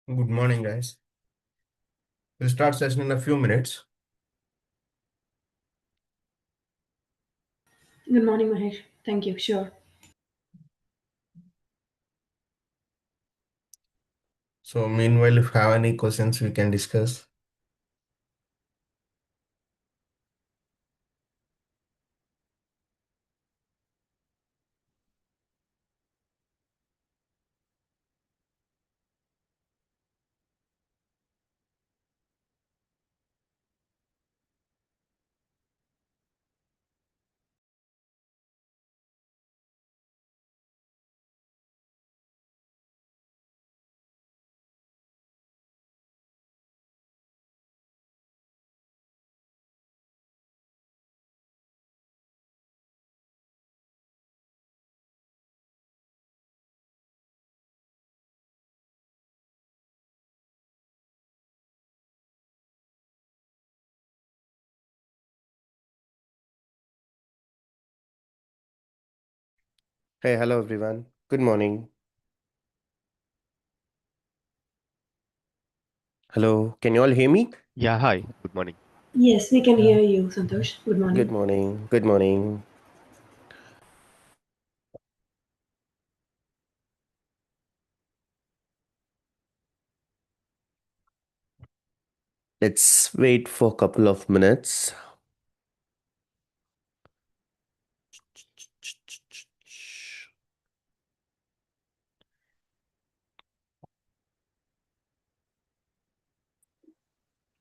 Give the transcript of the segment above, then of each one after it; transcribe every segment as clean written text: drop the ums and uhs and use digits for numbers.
Good morning, guys. We'll start session in a few minutes. Good morning, Mahesh. Thank you. Sure. So, meanwhile, if you have any questions, we can discuss. Hey, hello everyone. Good morning. Hello, can you all hear me? Yeah, hi. Good morning. Yes, we can hear you, Santosh. Good Good morning. morning. Good morning. Let's wait for a couple of minutes.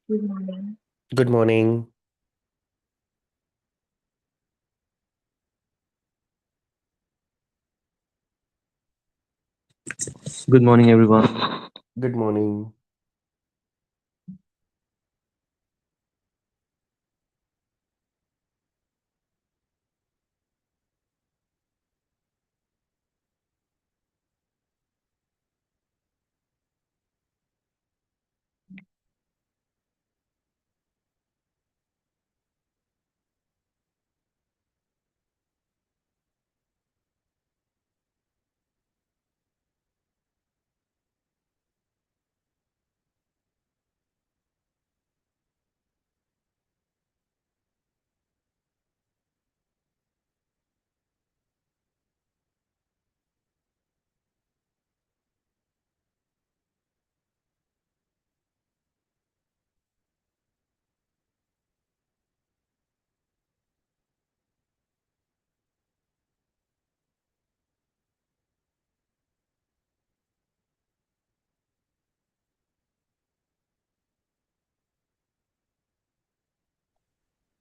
Good morning. Good morning. Good morning, everyone. Good morning.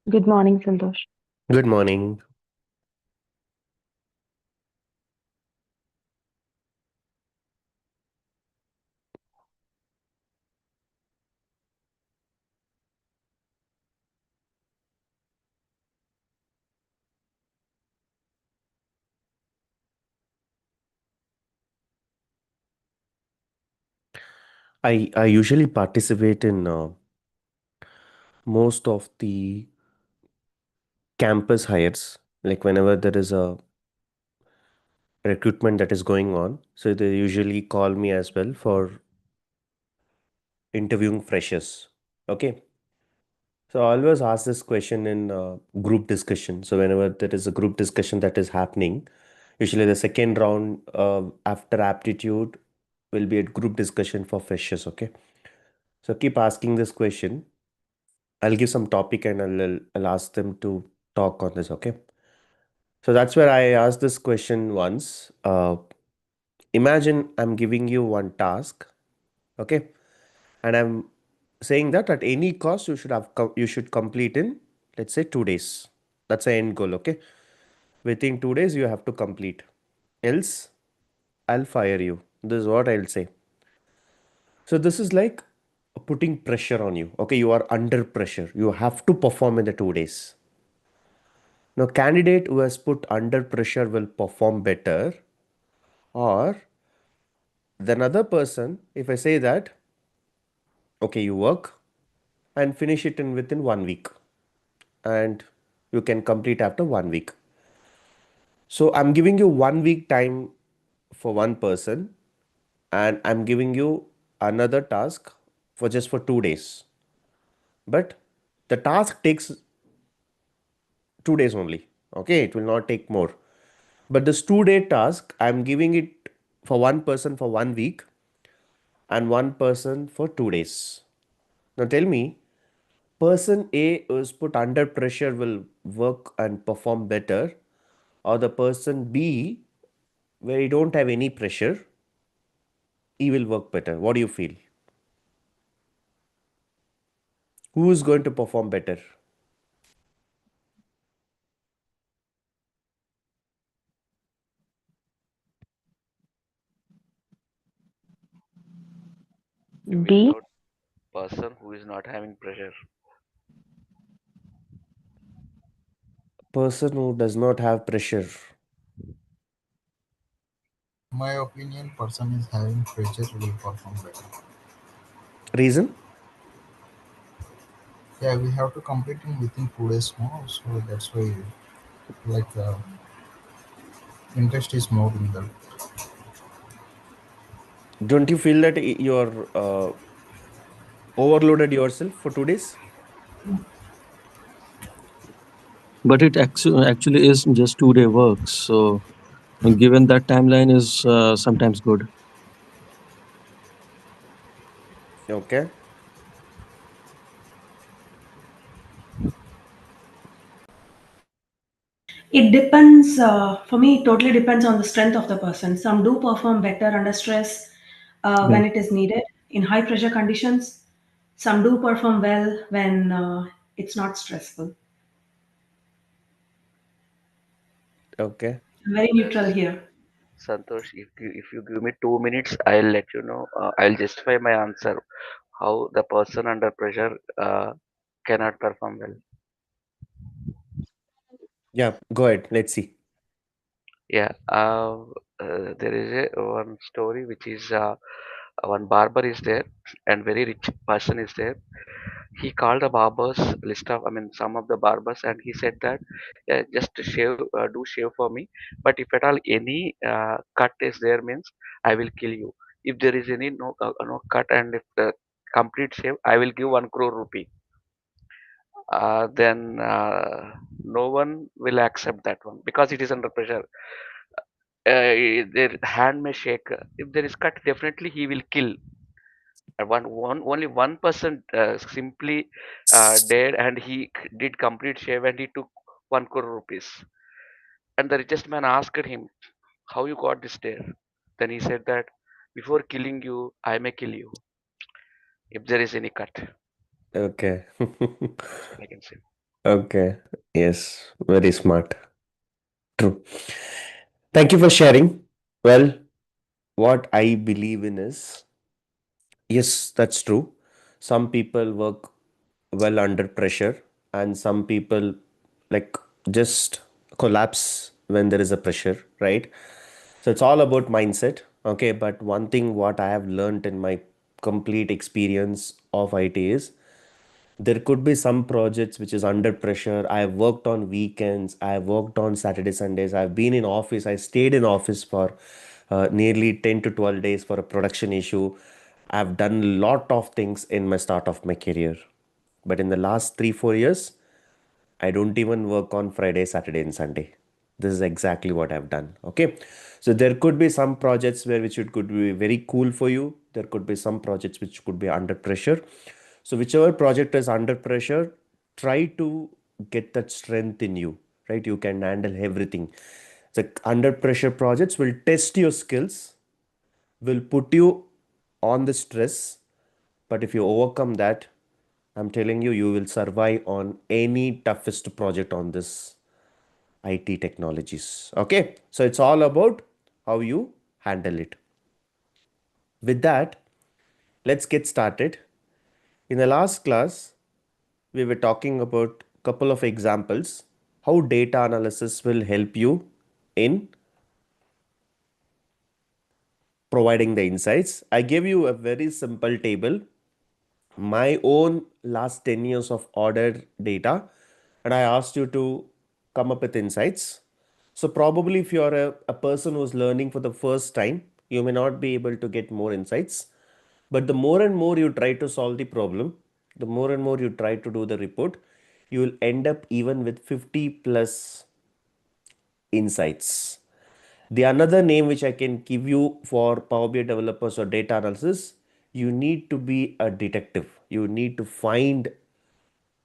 Good morning, Santosh. Good morning. I usually participate in most of the campus hires, like whenever there is a recruitment that is going on. So they usually call me as well for interviewing freshers. Okay. So I always ask this question in group discussion. So whenever there is a group discussion that is happening, usually the second round after aptitude will be a group discussion for freshers. Okay. So keep asking this question. I'll give some topic and I'll ask them to talk on this. Okay. So that's where I asked this question once. Imagine I'm giving you one task. Okay. And I'm saying that at any cost you should complete in, let's say, 2 days. That's the end goal. Okay. Within 2 days you have to complete, else I'll fire you. This is what I'll say. So this is like putting pressure on you. Okay, you are under pressure, you have to perform in the 2 days. Now candidate who has put under pressure will perform better, or the another person, if I say that, okay, you work and finish it in within 1 week, and you can complete after 1 week. So I'm giving you 1 week time for one person, and I'm giving you another task for just for 2 days. But the task takes 2 days only. Okay, it will not take more. But this 2 day task, I'm giving it for one person for 1 week and one person for 2 days. Now tell me, person A is put under pressure will work and perform better, or the person B, where you don't have any pressure, he will work better. What do you feel? Who is going to perform better? B. Without person who is not having pressure. Person who does not have pressure. My opinion, person is having pressure will perform better. Reason? Yeah, we have to complete it within 2 days more, so that's why like interest is more in that. Don't you feel that you're overloaded yourself for 2 days? But it actually is just 2 day work. So given that timeline is sometimes good. Okay. It depends, for me, it totally depends on the strength of the person. Some do perform better under stress Yeah. when it is needed in high pressure conditions. Some do perform well when it's not stressful. Okay. I'm very neutral Yes, here. Santosh, if you give me 2 minutes, I'll let you know. I'll justify my answer. How the person under pressure cannot perform well. Yeah, go ahead. Let's see. Yeah. There is a one story which is one barber is there and very rich person is there. He called the barbers list of, I mean, some of the barbers, and he said that just shave, do shave for me. But if at all any cut is there, means I will kill you. If there is any no cut and if the complete shave, I will give 1 crore rupee. Then no one will accept that one because it is under pressure. Their hand may shake. If there is cut, definitely he will kill. Only one person simply dared, and he did complete shave, and he took 1 crore rupees. And the richest man asked him, "How you got this dare?" Then he said that before killing you, I may kill you if there is any cut. Okay. That's what I can say. Okay. Yes. Very smart. True. Thank you for sharing. Well, what I believe in is yes, that's true. Some people work well under pressure, and some people like just collapse when there is a pressure, right? So it's all about mindset. Okay. But one thing what I have learned in my complete experience of IT is there could be some projects which is under pressure. I've worked on weekends, I've worked on Saturday, Sundays, I've been in office, I stayed in office for nearly 10 to 12 days for a production issue. I've done a lot of things in my start of my career. But in the last 3, 4 years, I don't even work on Friday, Saturday, and Sunday. This is exactly what I've done. Okay. So there could be some projects where which it could be very cool for you. There could be some projects which could be under pressure. So whichever project is under pressure, try to get that strength in you, right? You can handle everything. The under pressure projects will test your skills, will put you on the stress. But if you overcome that, I'm telling you, you will survive on any toughest project on this IT technologies. Okay. So it's all about how you handle it. With that, let's get started. In the last class, we were talking about a couple of examples how data analysis will help you in providing the insights. I gave you a very simple table, my own last 10 years of order data, and I asked you to come up with insights. So probably if you're a person who's learning for the first time, you may not be able to get more insights. But the more and more you try to solve the problem, the more and more you try to do the report, you will end up even with 50 plus insights. The another name which I can give you for Power BI developers or data analysis, you need to be a detective. You need to find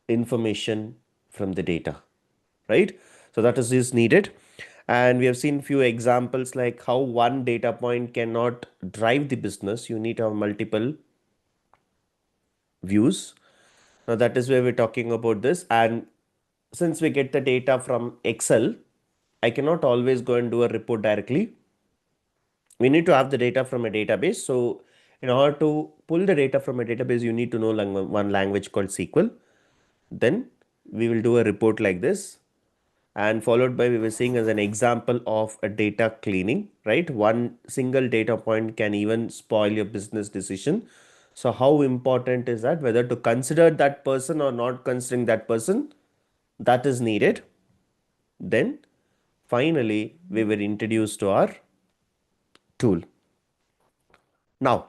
information from the data, right? So that is needed. And we have seen few examples like how one data point cannot drive the business. You need to have multiple views. Now that is where we're talking about this. And since we get the data from Excel, I cannot always go and do a report directly. We need to have the data from a database. So in order to pull the data from a database, you need to know one language called SQL. Then we will do a report like this, and followed by we were seeing as an example of a data cleaning, right? One single data point can even spoil your business decision. So how important is that, whether to consider that person or not considering that person, that is needed. Then finally we were introduced to our tool. Now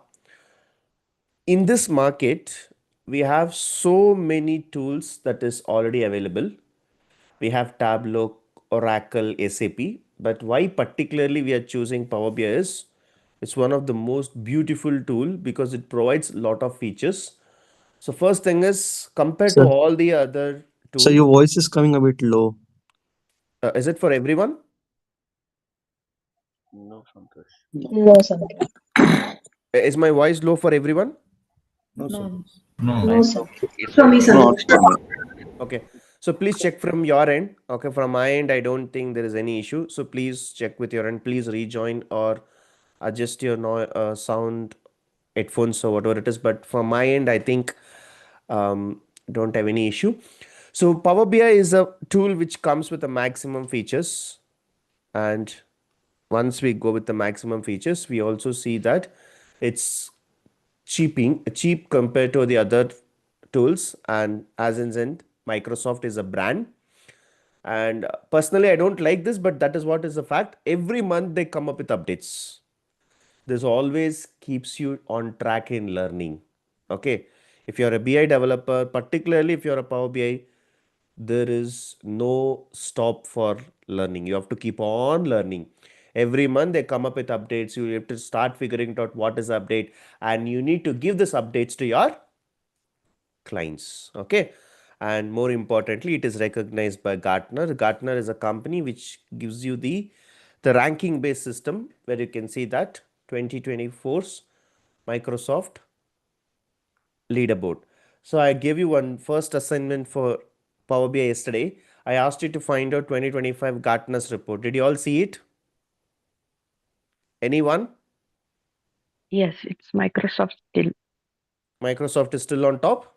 in this market, we have so many tools that is already available. We have Tableau, Oracle, SAP, but why particularly we are choosing Power BI is it's one of the most beautiful tool because it provides a lot of features. So first thing is compared to Sir, all the other so tools, your voice is coming a bit low. is it for everyone? No, Santosh. No, Santosh. Is my voice low for everyone? No, sir. No, No, I sir. think it's from me, okay. Not Santosh. from me. Okay. So please check from your end. Okay, from my end, I don't think there is any issue. So please check with your end. Please rejoin or adjust your sound, headphones or whatever it is. But from my end, I think don't have any issue. So Power BI is a tool which comes with the maximum features, and once we go with the maximum features, we also see that it's cheap compared to the other tools. And as in Microsoft is a brand, and personally I don't like this, but that is what is the fact. Every month they come up with updates. This always keeps you on track in learning. Okay, if you're a BI developer, particularly if you're a Power BI, there is no stop for learning. You have to keep on learning. Every month they come up with updates. You have to start figuring out what is the update, and you need to give this updates to your clients. Okay, and more importantly, it is recognized by Gartner. Gartner is a company which gives you the ranking based system, where you can see that 2024's Microsoft leaderboard. So I gave you one first assignment for Power BI yesterday. I asked you to find out 2025 Gartner's report. Did you all see it? Anyone? Yes, it's Microsoft still. Microsoft is still on top?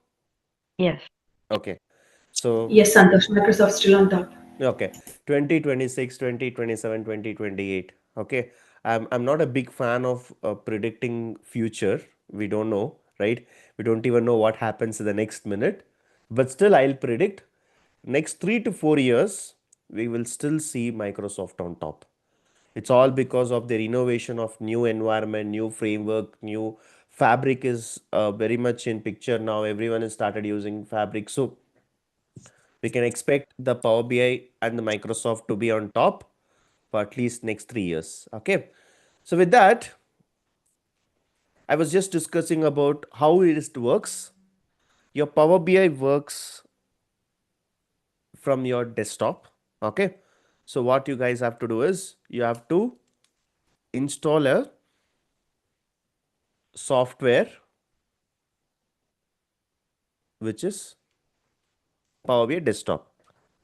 Yes. Okay. So Yes, Santosh. Microsoft still on top. okay, 2026, 2027, 2028. Okay, I'm not a big fan of predicting future. We don't know, right? We don't even know what happens in the next minute. But still, I'll predict next 3 to 4 years, we will still see Microsoft on top. It's all because of their innovation of new environment, new framework, new fabric is very much in picture now. Everyone has started using fabric. So we can expect the Power BI and the Microsoft to be on top for at least next 3 years. Okay. So with that, I was just discussing about how it works. Your Power BI works from your desktop. Okay. So what you guys have to do is you have to install a software which is Power BI desktop.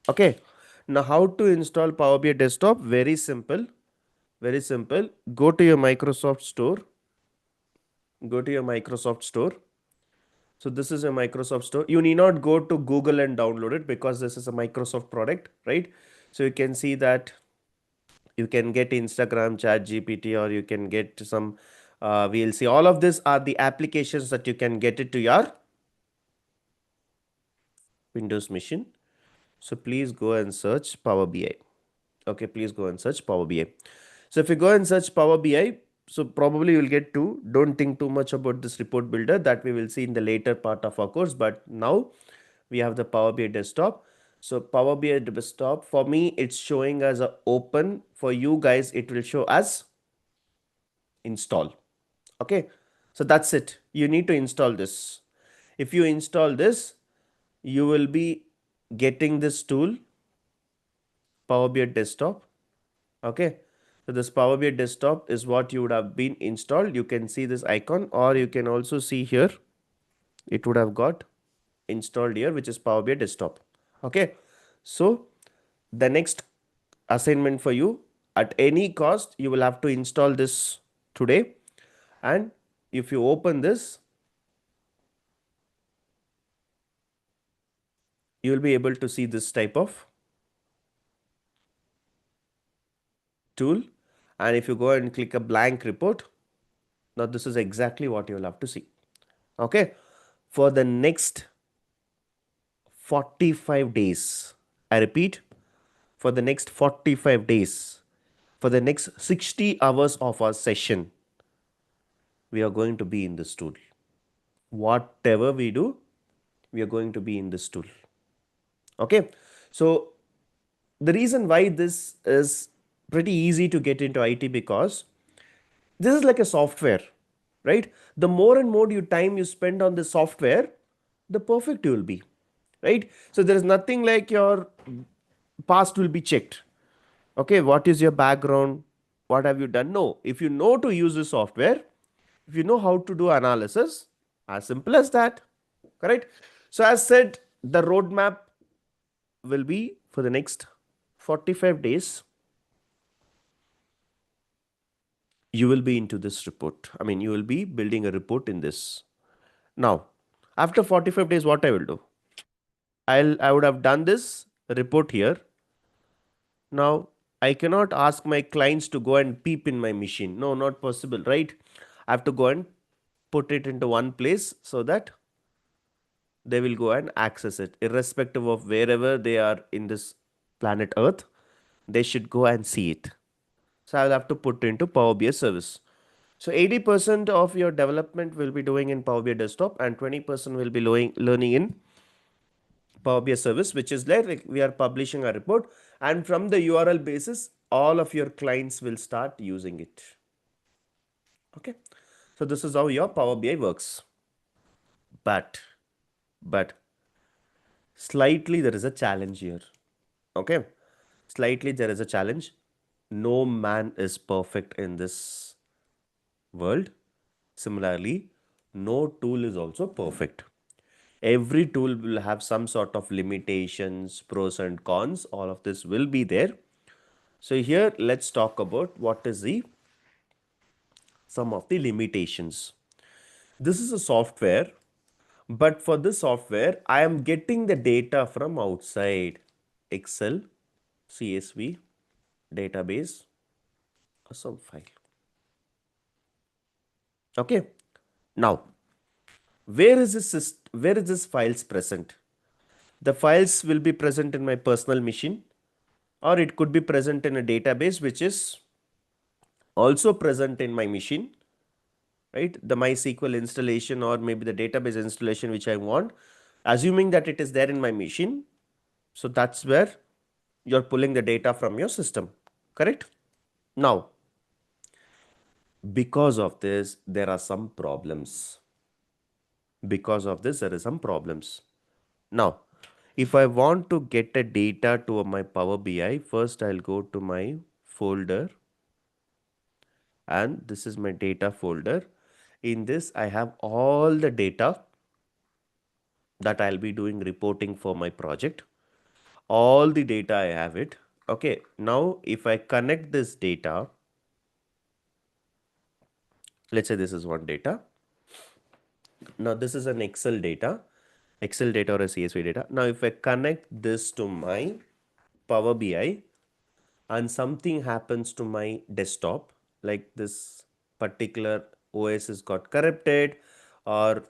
Okay. Now how to install Power BI desktop? Very simple. Very simple. Go to your Microsoft store. Go to your Microsoft store. So this is a Microsoft store. You need not go to Google and download it because this is a Microsoft product, right? So you can see that you can get Instagram, Chat GPT, or you can get some VLC. All of this are the applications that you can get it to your Windows machine. So please go and search Power BI. Okay, please go and search Power BI. So if you go and search Power BI, So probably you'll get two. Don't think too much about this report builder, that we will see in the later part of our course. But now we have the Power BI desktop. So Power BI desktop, for me, it's showing as a open. For you guys, it will show as install. Okay. So that's it. You need to install this. If you install this, you will be getting this tool, Power BI desktop. Okay. So this Power BI desktop is what you would have been installed. You can see this icon, or you can also see here, it would have got installed here, which is Power BI desktop. Okay. So the next assignment for you, at any cost, you will have to install this today. And if you open this, you will be able to see this type of tool. And if you go and click a blank report, now this is exactly what you will have to see. Okay. For the next 45 days, I repeat, for the next 45 days, for the next 60 hours of our session, we are going to be in this tool. Whatever we do, we are going to be in this tool. Okay. So the reason why this is pretty easy to get into IT, because this is like a software, right? The more and more time you spend on the software, the perfect you will be, right? So there is nothing like your past will be checked. Okay, what is your background? What have you done? No, if you know to use the software, if you know how to do analysis, as simple as that, correct? So as said, the roadmap will be for the next 45 days. You will be into this report. I mean, you will be building a report in this. Now, after 45 days, what I will do? I would have done this report here. Now, I cannot ask my clients to go and peep in my machine. No, not possible, right? I have to go and put it into one place so that they will go and access it, irrespective of wherever they are in this planet Earth. They should go and see it. So I'll have to put into Power BI service. So 80% of your development will be doing in Power BI desktop, and 20% will be learning in Power BI service, which is like we are publishing a report, and from the URL basis, all of your clients will start using it. Okay. So this is how your Power BI works. But slightly there is a challenge here. Okay. Slightly there is a challenge. No man is perfect in this world. Similarly, no tool is also perfect. Every tool will have some sort of limitations, pros and cons. All of this will be there. So here let's talk about what is the some of the limitations. This is a software, but for this software, I am getting the data from outside. Excel, CSV, database, or some file. Okay. Now, where is this files present? The files will be present in my personal machine, or it could be present in a database which is also present in my machine, right? The MySQL installation, or maybe the database installation which I want, assuming that it is there in my machine. So that's where you're pulling the data from your system, correct? Now, because of this, there are some problems. Because of this, there are some problems. Now, if I want to get a data to my Power BI, first I'll go to my folder, and this is my data folder. In this, I have all the data that I'll be doing reporting for my project. All the data I have it. Okay, now if I connect this data, let's say this is one data. Now this is an Excel data or a CSV data. Now if I connect this to my Power BI and something happens to my desktop, like this particular OS has got corrupted, or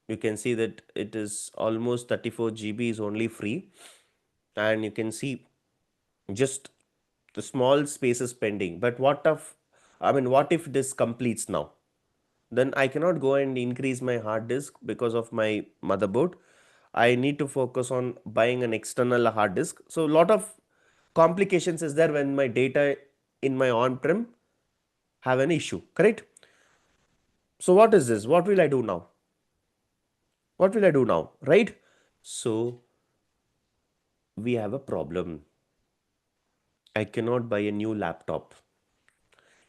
you can see that it is almost 34 GB is only free, and you can see just the small spaces pending. But I mean, what if this completes now? Then I cannot go and increase my hard disk because of my motherboard. I need to focus on buying an external hard disk. So a lot of complications is there when my data in my on-prem have an issue, correct? So what is this? What will I do now? What will I do now, right? So we have a problem. I cannot buy a new laptop.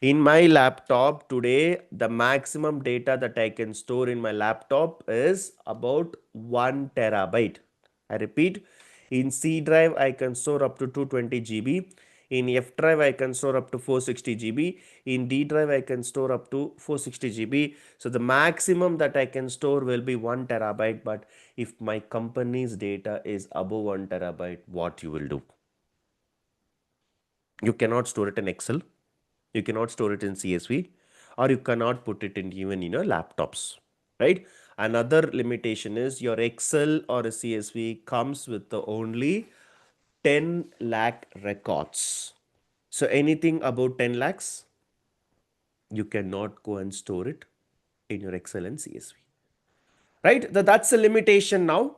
In my laptop today, the maximum data that I can store in my laptop is about 1 terabyte. I repeat, in C drive, I can store up to 220 GB. In F drive, I can store up to 460 GB. In D drive, I can store up to 460 GB. So the maximum that I can store will be 1 terabyte. But if my company's data is above 1 terabyte, what you will do? You cannot store it in Excel. You cannot store it in CSV, or you cannot put it in even in your laptops, right? Another limitation is your Excel or a CSV comes with the only 10 lakh records. So anything about 10 lakhs, you cannot go and store it in your Excel and CSV, right? That's a limitation now.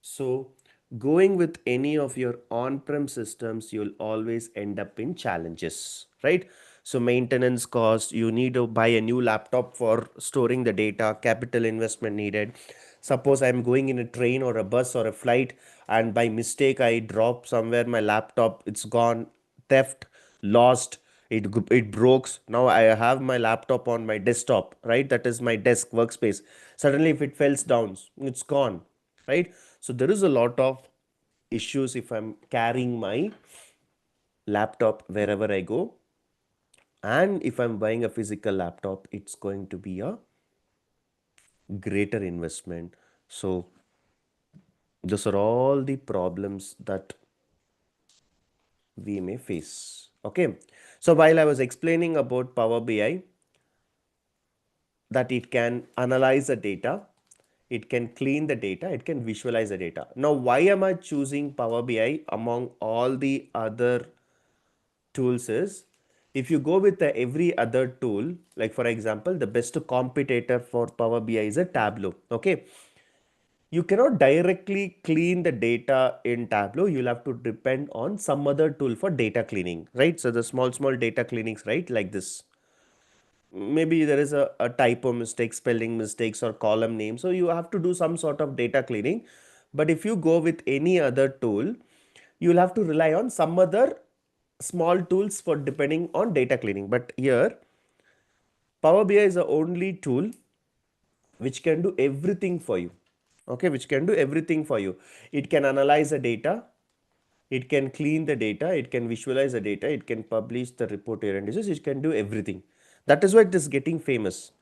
So going with any of your on-prem systems, you'll always end up in challenges, right? So maintenance cost, you need to buy a new laptop for storing the data, capital investment needed. Suppose I'm going in a train or a bus or a flight and by mistake I drop somewhere my laptop, it's gone, theft, lost, it broke. Now I have my laptop on my desktop, right? That is my desk workspace. Suddenly if it falls down, it's gone, right? So there is a lot of issues if I'm carrying my laptop wherever I go. And if I'm buying a physical laptop, it's going to be a greater investment. So those are all the problems that we may face. Okay. So while I was explaining about Power BI, that it can analyze the data, it can clean the data, it can visualize the data. Now, why am I choosing Power BI among all the other tools is, if you go with every other tool, like for example, the best competitor for Power BI is a Tableau. Okay. You cannot directly clean the data in Tableau. You'll have to depend on some other tool for data cleaning, right? So the small data cleanings, right? Like this. Maybe there is a typo mistake, spelling mistakes or column name. So you have to do some sort of data cleaning. But if you go with any other tool, you'll have to rely on some other small tools for depending on data cleaning. But here, Power BI is the only tool which can do everything for you. Okay, which can do everything for you. It can analyze the data, it can clean the data, it can visualize the data, it can publish the report error indices, it can do everything. That is why it is getting famous.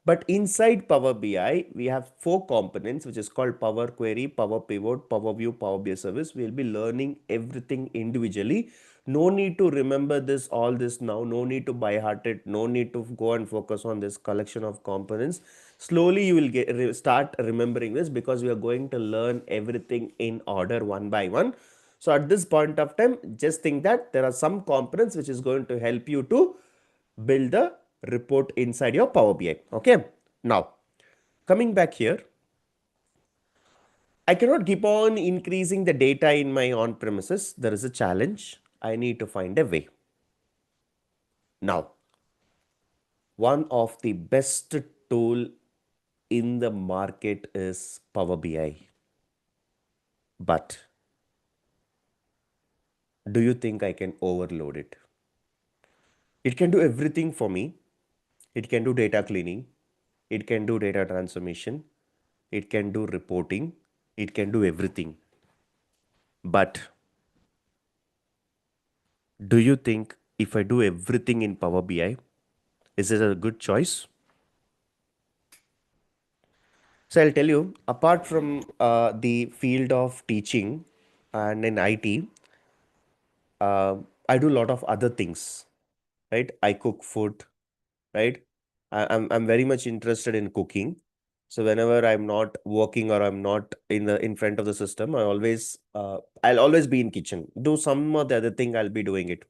But inside Power BI, we have 4 components, which is called Power Query, Power Pivot, Power View, Power BI Service. We will be learning everything individually. No need to remember this, all this now. No need to by heart it. No need to go and focus on this collection of components. Slowly, you will start remembering this because we are going to learn everything in order one by one. So at this point of time, just think that there are some components which is going to help you to build the report inside your Power BI. Okay. Now, coming back here, I cannot keep on increasing the data in my on-premises. There is a challenge. I need to find a way. Now, one of the best tool in the market is Power BI. But do you think I can overload it? It can do everything for me. It can do data cleaning. It can do data transformation. It can do reporting. It can do everything. But do you think if I do everything in Power BI, is it a good choice? So I'll tell you, apart from the field of teaching and in IT, I do a lot of other things, right? I cook food, right? I'm very much interested in cooking. So whenever I'm not working or I'm not in front of the system, I'll always be in kitchen. Do some or the other thing, I'll be doing it.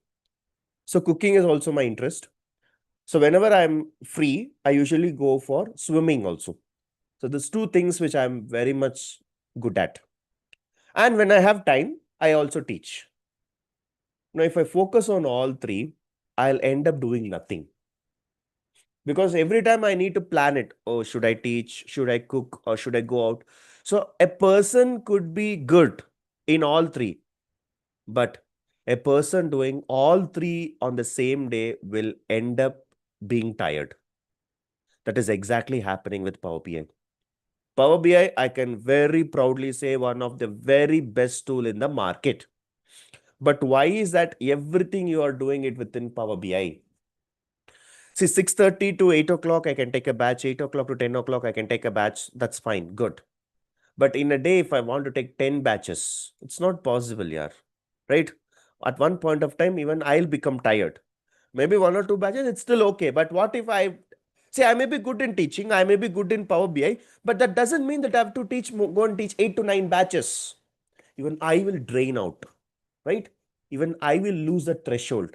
So cooking is also my interest. So whenever I'm free, I usually go for swimming also. So there's two things which I'm very much good at. And when I have time, I also teach. Now, if I focus on all three, I'll end up doing nothing. Because every time I need to plan it. Oh, should I teach? Should I cook? Or should I go out? So a person could be good in all three, but a person doing all three on the same day will end up being tired. That is exactly happening with Power BI. Power BI, I can very proudly say one of the very best tool in the market. But why is that everything you are doing it within Power BI? See, 6:30 to 8 o'clock, I can take a batch. 8 o'clock to 10 o'clock, I can take a batch. That's fine, good. But in a day, if I want to take 10 batches, it's not possible, yeah. Right? At one point of time, even I'll become tired. Maybe one or two batches, it's still okay. But what if I may be good in teaching, I may be good in Power BI, but that doesn't mean that I have to go and teach 8 to 9 batches. Even I will drain out, right? Even I will lose the threshold.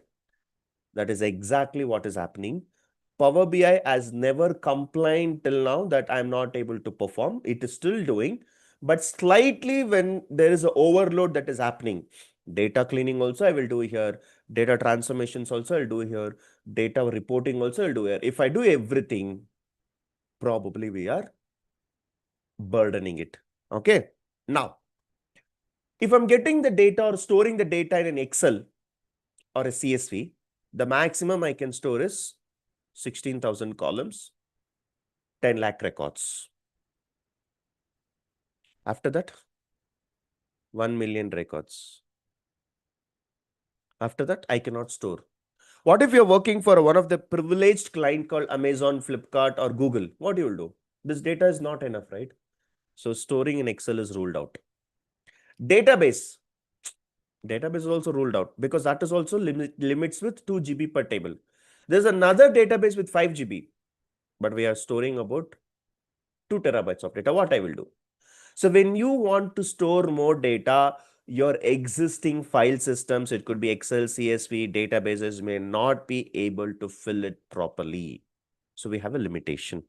That is exactly what is happening. Power BI has never complained till now that I'm not able to perform. It is still doing, but slightly when there is an overload that is happening. Data cleaning also I will do here. Data transformations also I'll do here. Data reporting also I'll do here. If I do everything, probably we are burdening it. Okay. Now, if I'm getting the data or storing the data in an Excel or a CSV, the maximum I can store is 16,000 columns, 10 lakh records. After that, 1 million records. After that, I cannot store. What if you're working for one of the privileged client called Amazon, Flipkart, or Google? What you will do? This data is not enough, right? So storing in Excel is ruled out. Database. Database is also ruled out because that is also limits with 2 GB per table. There's another database with 5 GB, but we are storing about 2 terabytes of data. What I will do? So when you want to store more data, your existing file systems, it could be Excel, CSV, databases may not be able to fill it properly. So we have a limitation.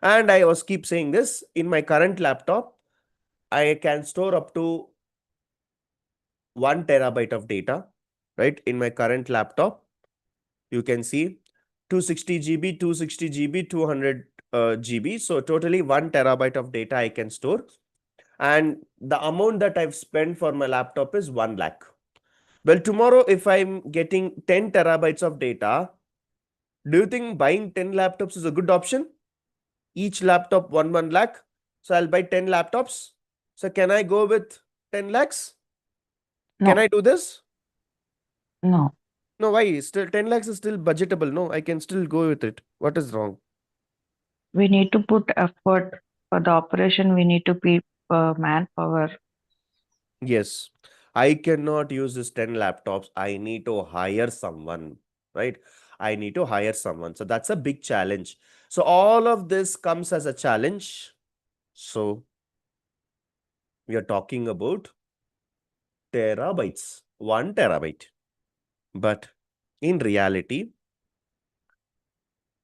And I was keep saying this, in my current laptop, I can store up to 1 terabyte of data, right? In my current laptop, you can see 260 GB, 260 GB, 200 GB. So totally 1 terabyte of data I can store. And the amount that I've spent for my laptop is 1 lakh. Well, tomorrow, if I'm getting 10 terabytes of data, do you think buying 10 laptops is a good option? Each laptop 1 lakh. So I'll buy 10 laptops. So can I go with 10 lakhs? Can No, I do this? no. No, why? Still 10 lakhs is still budgetable. No, I can still go with it. What is wrong? We need to put effort for the operation. We need to be manpower. Yes, I cannot use this 10 laptops. I need to hire someone, right? I need to hire someone. So that's a big challenge. So all of this comes as a challenge. So we are talking about terabytes, 1 terabyte. But in reality,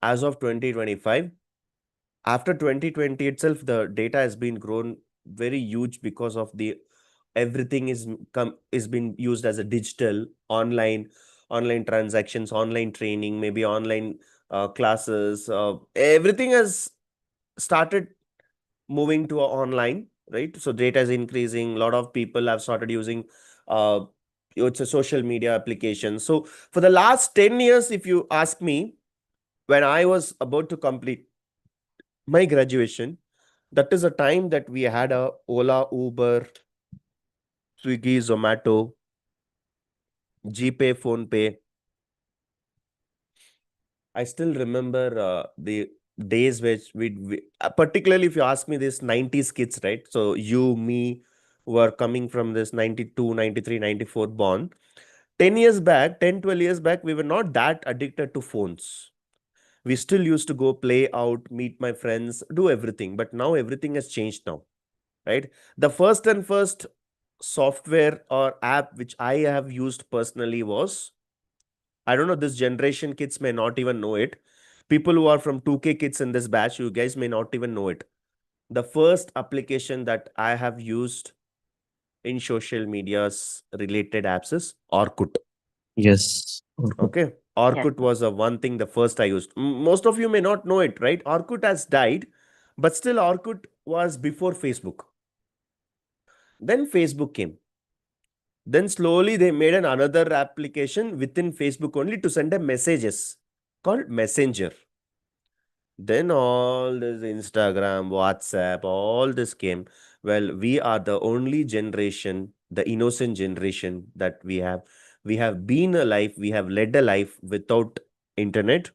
as of 2025, after 2020 itself, the data has been grown very huge because of the everything is being used as a digital online transactions, online training, maybe online classes. Everything has started moving to online, right? So data is increasing. A lot of people have started using it's a social media application. So for the last 10 years, if you ask me, when I was about to complete my graduation, that is a time that we had a Ola, Uber, Swiggy, Zomato, GPay, PhonePe. I still remember the days which particularly if you ask me this 90s kids, right? So you, me, were coming from this 92, 93, 94 born. 10 years back, 10, 12 years back, we were not that addicted to phones. We still used to go play out, meet my friends, do everything. But now everything has changed now, right? The first software or app which I have used personally was I don't know, this generation kids may not even know it. People who are from 2K kids in this batch, you guys may not even know it. The first application that I have used in social media's related apps is Orkut. Yes. Okay. Orkut was a one thing the first I used. Most of you may not know it, right? Orkut has died, but still Orkut was before Facebook. Then Facebook came. Then slowly they made another application within Facebook only to send a messages called Messenger. Then all this Instagram, WhatsApp, all this came. Well, we are the only generation, the innocent generation that we have. We have been alive, we have led a life without internet,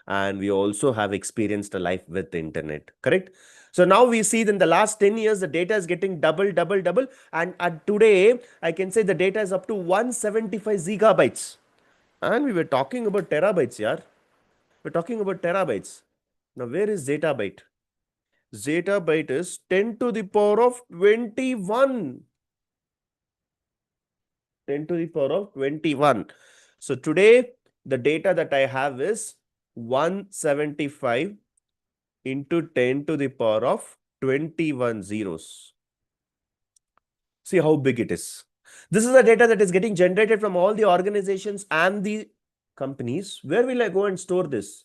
and we also have experienced a life with the internet, correct? So now we see that in the last 10 years, the data is getting double, double, double. And today, I can say the data is up to 175 gigabytes. And we were talking about terabytes, yeah. We're talking about terabytes. Now, where is zettabyte? Zettabyte is 10 to the power of 21. 10 to the power of 21. So today, the data that I have is 175 into 10 to the power of 21 zeros. See how big it is. This is the data that is getting generated from all the organizations and the companies. Where will I go and store this?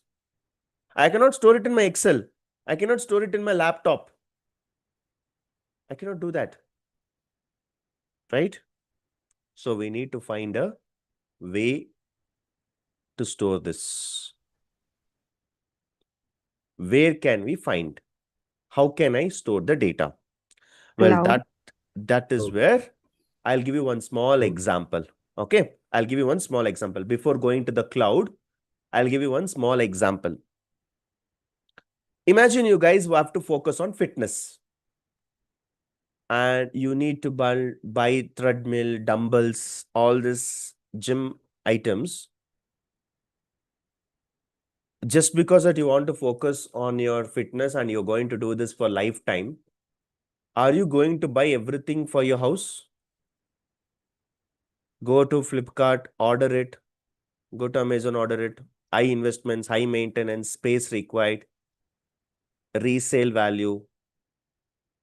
I cannot store it in my Excel. I cannot store it in my laptop. I cannot do that. Right? So we need to find a way to store this. Where can we find? How can I store the data? Well, Cloud. that is where I'll give you one small example. Okay, I'll give you one small example. Before going to the cloud, I'll give you one small example. Imagine you guys have to focus on fitness. And you need to buy treadmill, dumbbells, all these gym items. Just because that you want to focus on your fitness and you're going to do this for lifetime, are you going to buy everything for your house? Go to Flipkart, order it. Go to Amazon, order it. High investments, high maintenance, space required, resale value,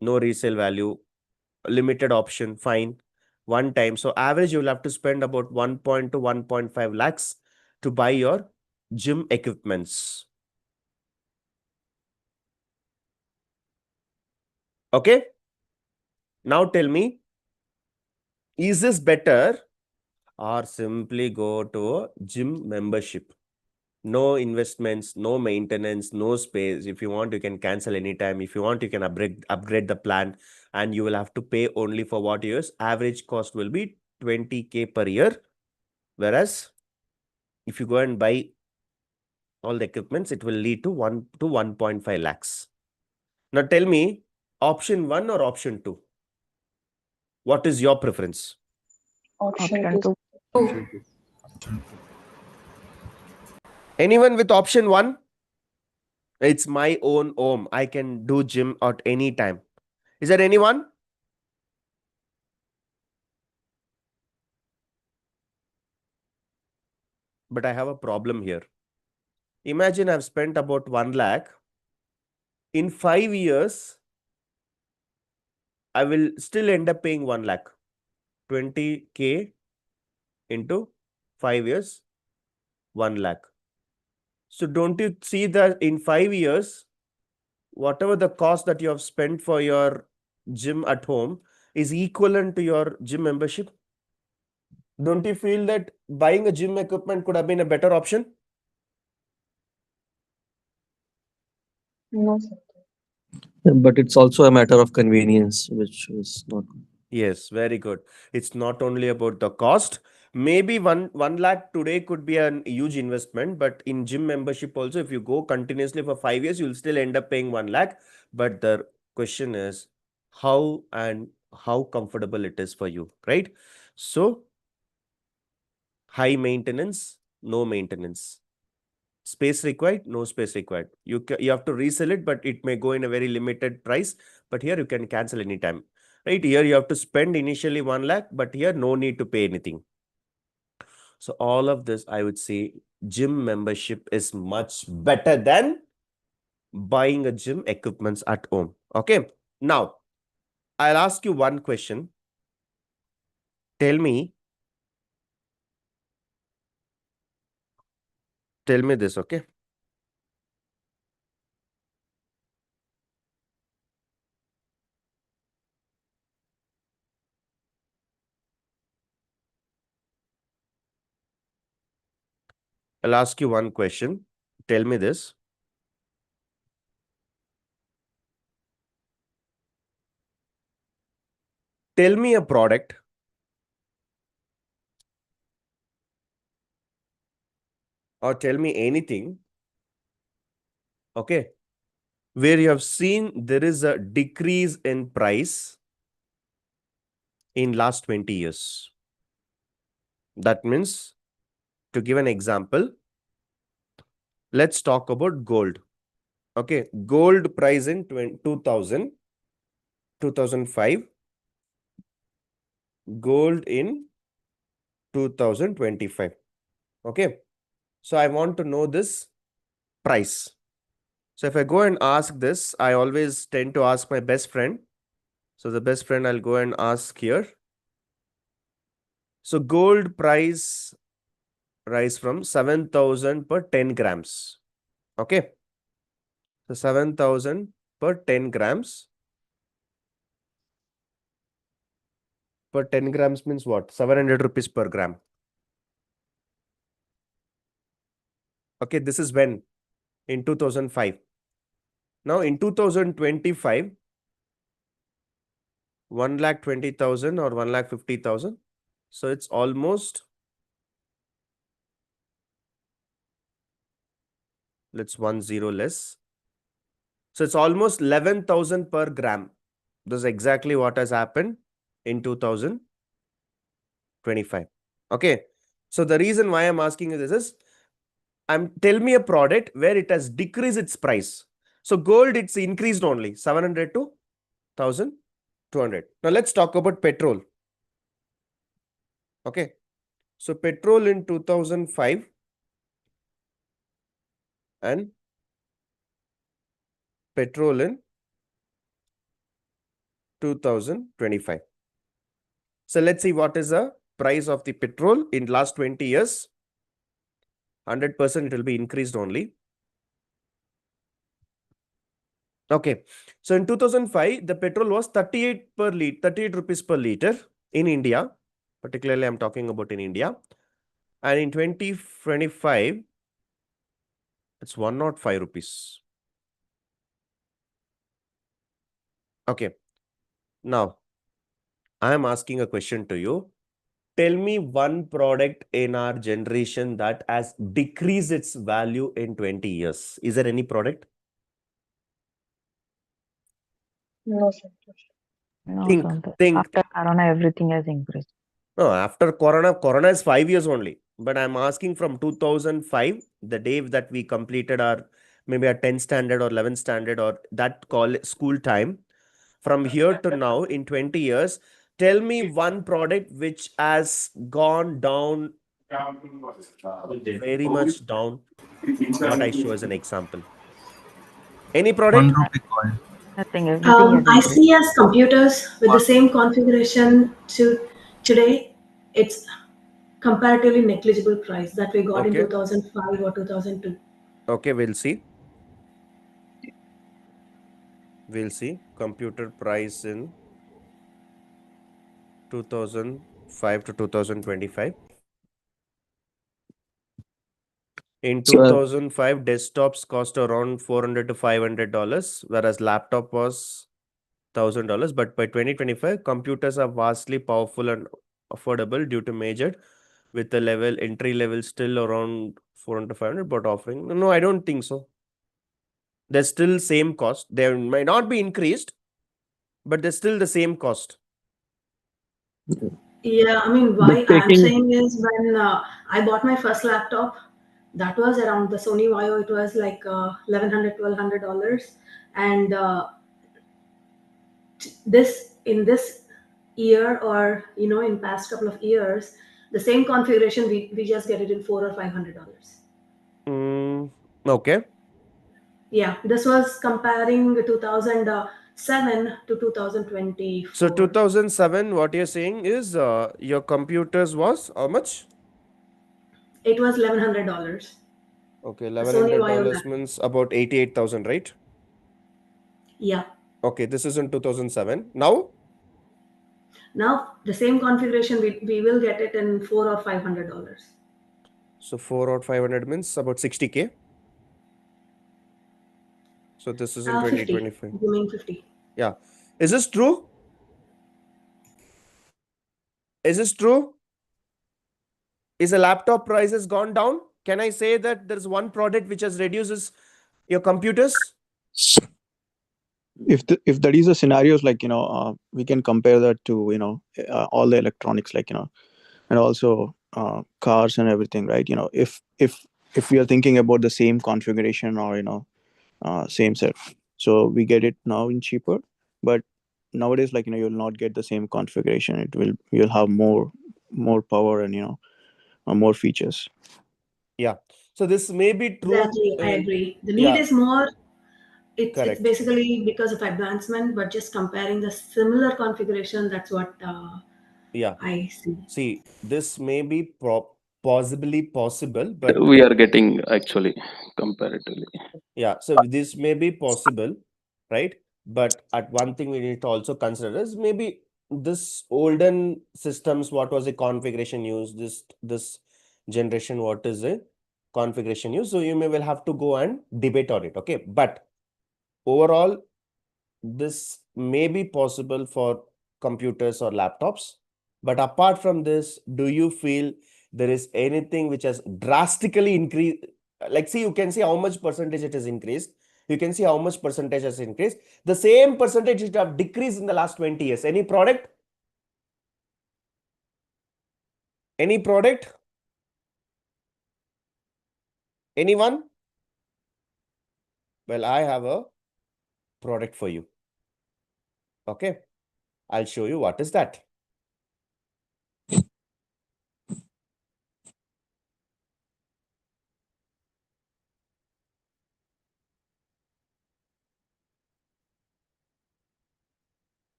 no resale value, limited option, fine. One time. So average, you'll have to spend about 1 to 1.5 lakhs to buy your gym equipments. Okay. Now tell me, is this better or simply go to a gym membership? No investments, no maintenance, no space. If you want, you can cancel anytime. If you want, you can upgrade the plan, and you will have to pay only for what years. Average cost will be 20K per year. Whereas if you go and buy all the equipments, it will lead to 1 to 1.5 lakhs. Now tell me, option 1 or option 2? What is your preference? Option 2. Anyone with option 1? It's my own home. I can do gym at any time. Is there anyone? But I have a problem here. Imagine I've spent about 1 lakh. In 5 years, I will still end up paying 1 lakh. 20K into 5 years, 1 lakh. So don't you see that in 5 years, whatever the cost that you have spent for your gym at home is equivalent to your gym membership? Don't you feel that buying a gym equipment could have been a better option? No, sir. But it's also a matter of convenience, which is not. Yes, very good. It's not only about the cost. Maybe one lakh today could be a huge investment, but in gym membership also, if you go continuously for 5 years, you'll still end up paying 1 lakh. But the question is how and how comfortable it is for you, right? So high maintenance, no maintenance. Space required, no space required. You have to resell it, but it may go in a very limited price. But here you can cancel anytime. Right here, you have to spend initially 1 lakh, but here no need to pay anything. So all of this, I would say gym membership is much better than buying a gym equipments at home. Okay. Now, I'll ask you one question. Tell me this, okay? I'll ask you one question. Tell me this. Tell me a product or tell me anything, okay, where you have seen there is a decrease in price in last 20 years. That means, to give an example, let's talk about gold. Okay, gold price in 2000, 2005, gold in 2025. Okay, so I want to know this price. So if I go and ask this, I always tend to ask my best friend. So the best friend, I'll go and ask here. So gold price rise from 7,000 per 10 grams. Okay. So 7,000 per 10 grams. Per 10 grams means what? 700 rupees per gram. Okay, this is when? In 2005. Now in 2025, 1,20,000 or 1,50,000. So it's almost, let's 10 less. So it's almost 11,000 per gram. This is exactly what has happened in 2025. Okay. So the reason why I'm asking you this is, tell me a product where it has decreased its price. So gold, it's increased only 700 to 1,200. Now let's talk about petrol. Okay. So petrol in 2005 and petrol in 2025. So let's see what is the price of the petrol in last 20 years. 100% it will be increased only. Okay. So in 2005, the petrol was 38 rupees per liter in India. Particularly, I'm talking about in India. And in 2025, it's 105 rupees. Okay. Now, I am asking a question to you. Tell me one product in our generation that has decreased its value in 20 years. Is there any product? No, sir. No, Think. After Corona, everything has increased. No, after Corona is 5 years only. But I'm asking from 2005, the day that we completed our maybe a 10th standard or 11th standard or that school time. From here to now, in 20 years, tell me one product which has gone down very much down. What I show as an example. Any product? 1 rupee coin. Nothing. Everything has I increased. see as computers with the same configuration to today, it's comparatively negligible price that we got in Okay. 2005 or 2002. Okay, we'll see. We'll see computer price in 2005 to 2025. In So 2005, desktops cost around $400 to $500, whereas laptop was $1,000. But by 2025, computers are vastly powerful and affordable due to measured with the entry level still around 400 to 500, but offering. No, I don't think so. They're still same cost. They might not be increased, but they're still the same cost. Yeah, I mean, why I'm saying is when I bought my first laptop, that was around the Sony Vaio. It was like $1,100, $1,200, and this in this year or in past couple of years, The same configuration, we just get it in $400 or $500. Okay. Yeah, this was comparing 2007 to 2024. So 2007, what you're saying is your computers was how much? It was $1,100. Okay, Sony Vaio $1,100 laptop. means about 88,000, right? Yeah. Okay, this is in 2007. Now? Now the same configuration, we will get it in $400 or $500. So 4 or 500 means about 60K. So this is in 50. 2025. You mean 50? Yeah. Is this true? Is this true? Is a laptop price has gone down? Can I say that there's one product which has reduces your computers? If that is a scenarios, like we can compare that to all the electronics, like and also cars and everything, right? If we are thinking about the same configuration or same set, so we get it now in cheaper, but nowadays, like you'll not get the same configuration. You'll have more power and more features. Yeah. So this may be true. Exactly, I agree. The need Yeah, is more. It's correct. basically because of advancement, but just comparing the similar configuration, that's what Yeah. I see. See, this may be possibly possible, but We are getting actually comparatively. yeah, so this may be possible, right? But at one thing we need to also consider is maybe this olden systems, what was the configuration used? This generation, what is the configuration used? So you may will have to go and debate on it. Okay. But overall, this may be possible for computers or laptops. But apart from this, do you feel there is anything which has drastically increased? Like, see, you can see how much percentage it has increased. You can see how much percentage has increased. The same percentage it have decreased in the last 20 years. Any product? Any product? Anyone? Well, I have a product for you. Okay. I'll show you what is that.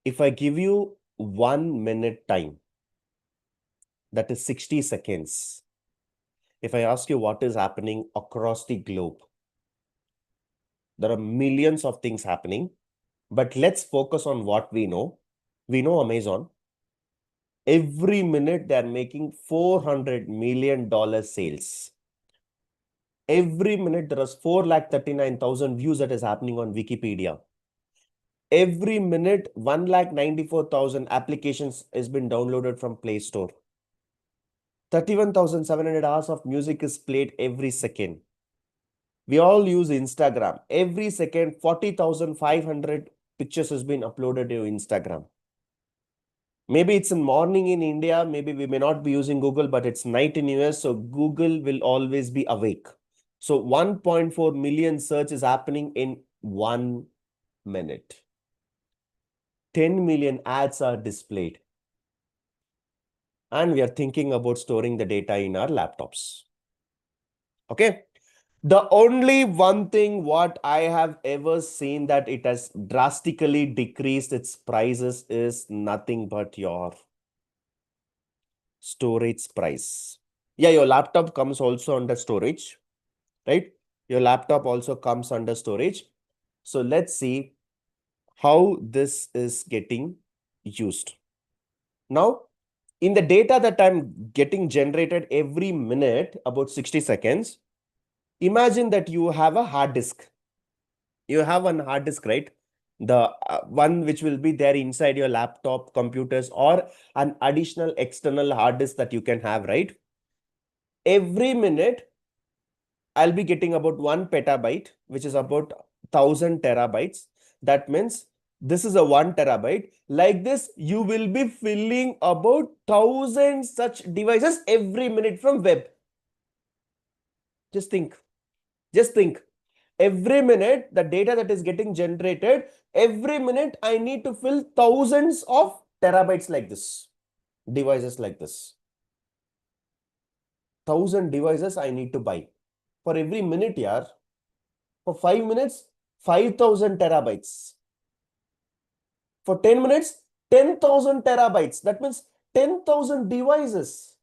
If I give you 1 minute time, that is 60 seconds. If I ask you what is happening across the globe, there are millions of things happening, but let's focus on what we know. We know Amazon. Every minute they're making $400 million sales. Every minute there is 439,000 views that is happening on Wikipedia. Every minute 194,000 applications has been downloaded from Play Store. 31,700 hours of music is played every second. We all use Instagram. Every second, 40,500 pictures has been uploaded to Instagram. Maybe it's in morning in India. Maybe we may not be using Google, but it's night in US. So Google will always be awake. So 1.4 million search is happening in 1 minute. 10 million ads are displayed. And we are thinking about storing the data in our laptops. Okay. The only one thing what I have ever seen that it has drastically decreased its prices is nothing but your storage price. Yeah, your laptop comes also under storage, right? Your laptop also comes under storage. So let's see how this is getting used. Now, in the data that I'm getting generated every minute, about 60 seconds, imagine that you have a hard disk. You have one hard disk, right? The one which will be there inside your laptop, computers, or an additional external hard disk that you can have, right? Every minute, I'll be getting about 1 petabyte, which is about 1,000 terabytes. That means this is a 1 terabyte. Like this, you will be filling about 1,000 such devices every minute from web. Just think. Just think. Every minute, the data that is getting generated, Every minute I need to fill thousands of terabytes like this, devices like this. 1,000 devices I need to buy for every minute, yaar. For 5 minutes, 5,000 terabytes. For 10 minutes, 10,000 terabytes. That means 10,000 devices.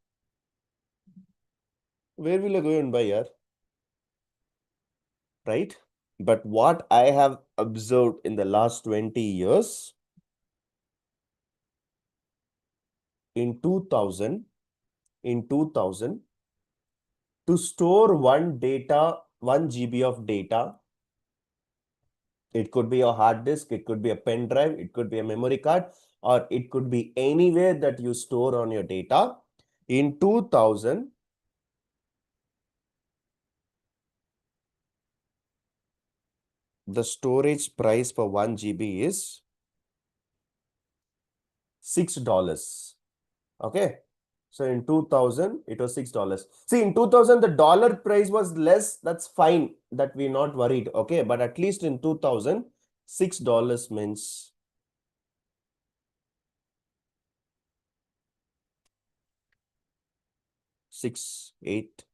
Where will I go and buy, yaar? Right? But what I have observed in the last 20 years, in 2000, to store 1 GB of data, it could be a hard disk, it could be a pen drive, it could be a memory card, or it could be anywhere that you store on your data. In 2000, the storage price for 1 GB is $6. Okay. So in 2000, it was $6. See, in 2000, the dollar price was less. That's fine. That we're not worried. Okay. But at least in 2000, $6 means 6, 8,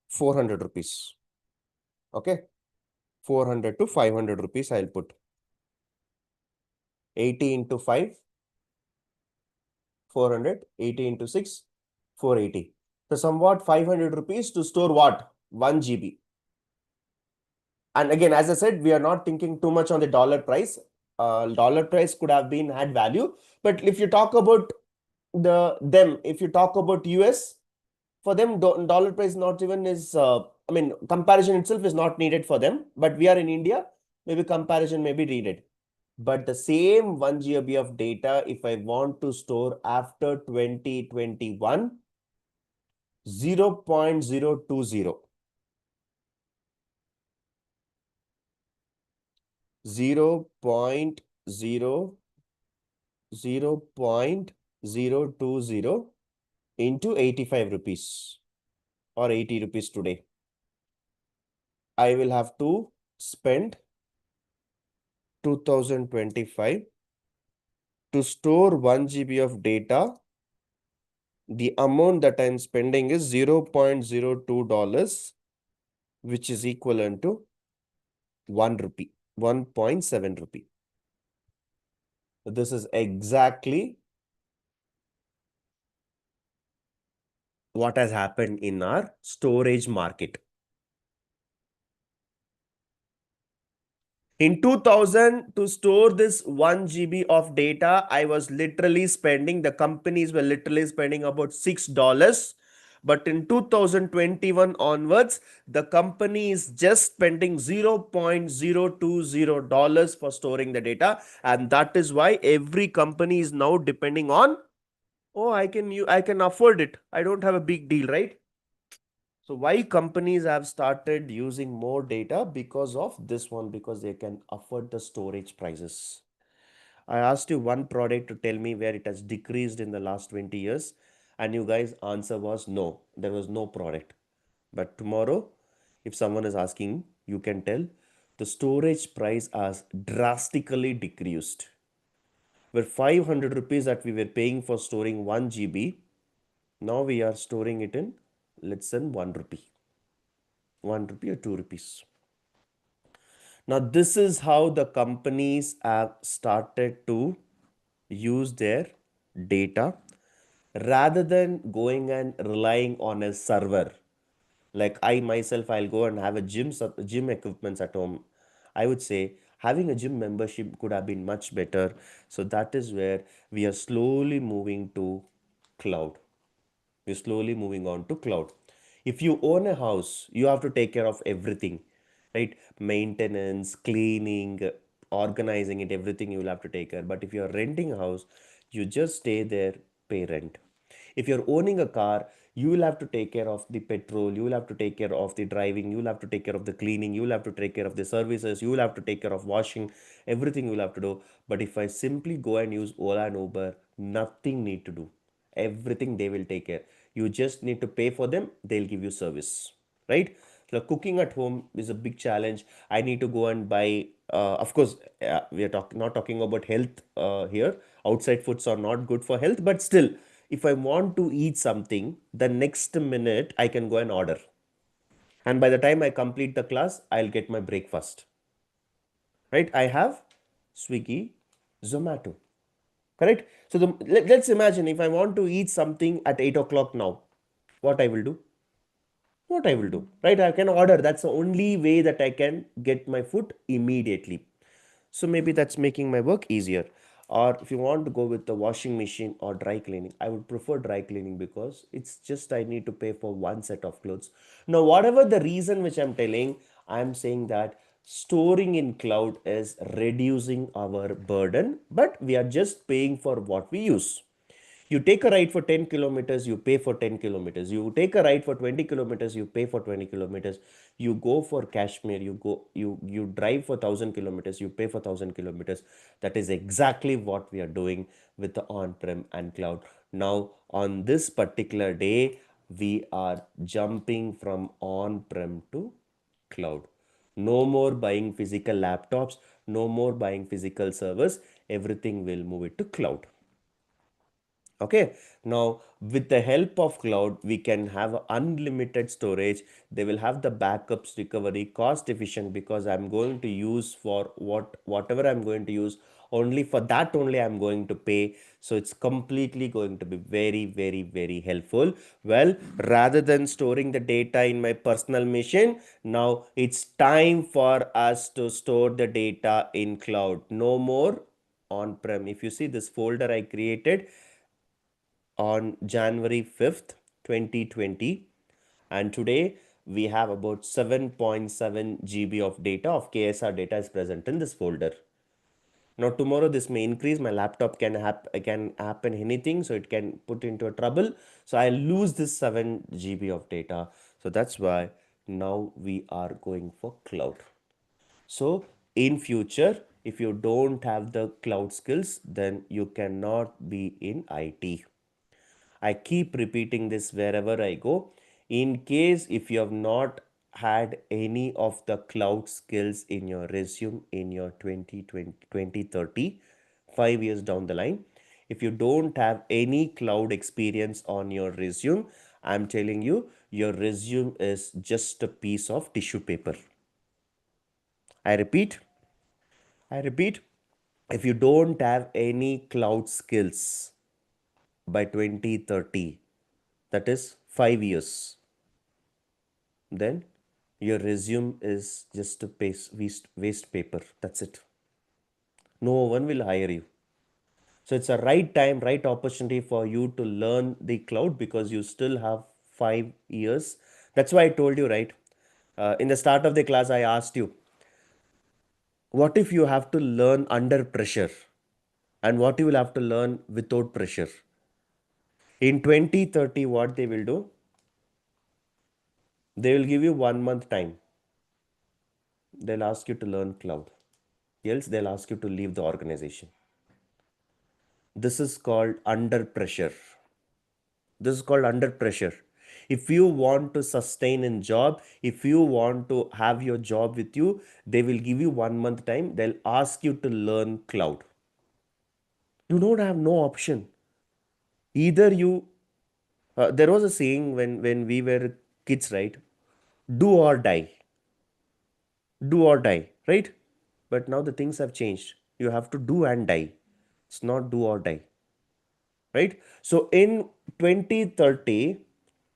400 rupees. Okay. 400 to 500 rupees, I'll put. 80 into 5, 400, 80 into 6, 480. So somewhat 500 rupees to store what? 1 GB. And again, as I said, we are not thinking too much on the dollar price. Dollar price could have been had value. But if you talk about if you talk about US, for them, dollar price not even is, I mean, comparison itself is not needed for them. But we are in India, maybe comparison may be needed. But the same 1 GB of data, if I want to store after 2021, 0.020. 0.020 into 85 rupees or 80 rupees today. I will have to spend 2025 to store 1 GB of data. The amount that I'm spending is $0.02, which is equivalent to 1 rupee, 1.7 rupee. This is exactly what has happened in our storage market. In 2000, to store this 1 GB of data, I was literally spending, the companies were literally spending about $6. But in 2021 onwards, the company is just spending $0.020 for storing the data. And that is why every company is now depending on, oh, I can afford it. I don't have a big deal, right? So why companies have started using more data? Because of this one, because they can afford the storage prices. I asked you one product to tell me where it has decreased in the last 20 years. And you guys answer was no, there was no product. But tomorrow, if someone is asking, you can tell the storage price has drastically decreased. Where 500 rupees that we were paying for storing 1 GB, now we are storing it in less than 1 rupee. 1 rupee or 2 rupees. Now, this is how the companies have started to use their data rather than going and relying on a server. Like I myself, I'll go and have a gym equipments at home. I would say having a gym membership could have been much better. So that is where we are slowly moving to cloud. We're slowly moving on to cloud. If you own a house, you have to take care of everything, right? Maintenance, cleaning, organizing it, everything you will have to take care. But if you're renting a house, you just stay there, pay rent. If you're owning a car, you will have to take care of the petrol, you will have to take care of the driving, you will have to take care of the cleaning, you will have to take care of the services, you will have to take care of washing, everything you will have to do. But if I simply go and use Ola and Uber, nothing need to do. Everything they will take care. You just need to pay for them, they'll give you service, right? So cooking at home is a big challenge. I need to go and buy Of course, we are not talking about health here. Outside foods are not good for health, but still, if I want to eat something, the next minute I can go and order. And by the time I complete the class, I'll get my breakfast. Right? I have Swiggy, Zomato. Correct? So let's imagine if I want to eat something at 8 o'clock now, what I will do? What I will do, right? I can order. That's the only way that I can get my food immediately. So maybe that's making my work easier. Or if you want to go with the washing machine or dry cleaning, I would prefer dry cleaning because it's just I need to pay for one set of clothes. Now, whatever the reason which I'm telling, I'm saying that storing in cloud is reducing our burden, but we are just paying for what we use. You take a ride for 10 kilometers, you pay for 10 kilometers. You take a ride for 20 kilometers, you pay for 20 kilometers. You go for Kashmir, you drive for 1,000 kilometers, you pay for 1,000 kilometers. That is exactly what we are doing with the on-prem and cloud. Now, on this particular day, we are jumping from on-prem to cloud. No more buying physical laptops, no more buying physical servers. Everything will move it to cloud. Okay, now with the help of cloud, we can have unlimited storage. They will have the backups, recovery, cost efficient, because I'm going to use for whatever I'm going to use, only for that only I'm going to pay. So it's completely going to be very, very, very helpful. Well, rather than storing the data in my personal machine, now it's time for us to store the data in cloud. No more on-prem. If you see this folder I created on January 5th, 2020, and today we have about 7.7 GB of data of KSR data is present in this folder. Now tomorrow this may increase, my laptop can happen anything, so it can put into a trouble. So I lose this 7 GB of data. So that's why now we are going for cloud. So in future, if you don't have the cloud skills, then you cannot be in IT. I keep repeating this wherever I go. In case if you have not had any of the cloud skills in your resume in your 2020, 2030, 5 years down the line, if you don't have any cloud experience on your resume, I'm telling you, your resume is just a piece of tissue paper. I repeat, if you don't have any cloud skills by 2030, that is 5 years, then your resume is just a waste paper. That's it. No one will hire you. So it's a right time, right opportunity for you to learn the cloud because you still have 5 years. That's why I told you, right? In the start of the class, I asked you, what if you have to learn under pressure and what you will have to learn without pressure? In 2030, what they will do? They will give you 1 month time. They'll ask you to learn cloud. Else they'll ask you to leave the organization. This is called under pressure. This is called under pressure. If you want to sustain in job, if you want to have your job with you, they will give you 1 month time. They'll ask you to learn cloud. You don't have no option. Either you, there was a saying when we were kids, right? Do or die. Do or die, right? But now the things have changed. You have to do and die. It's not do or die. Right? So in 2030,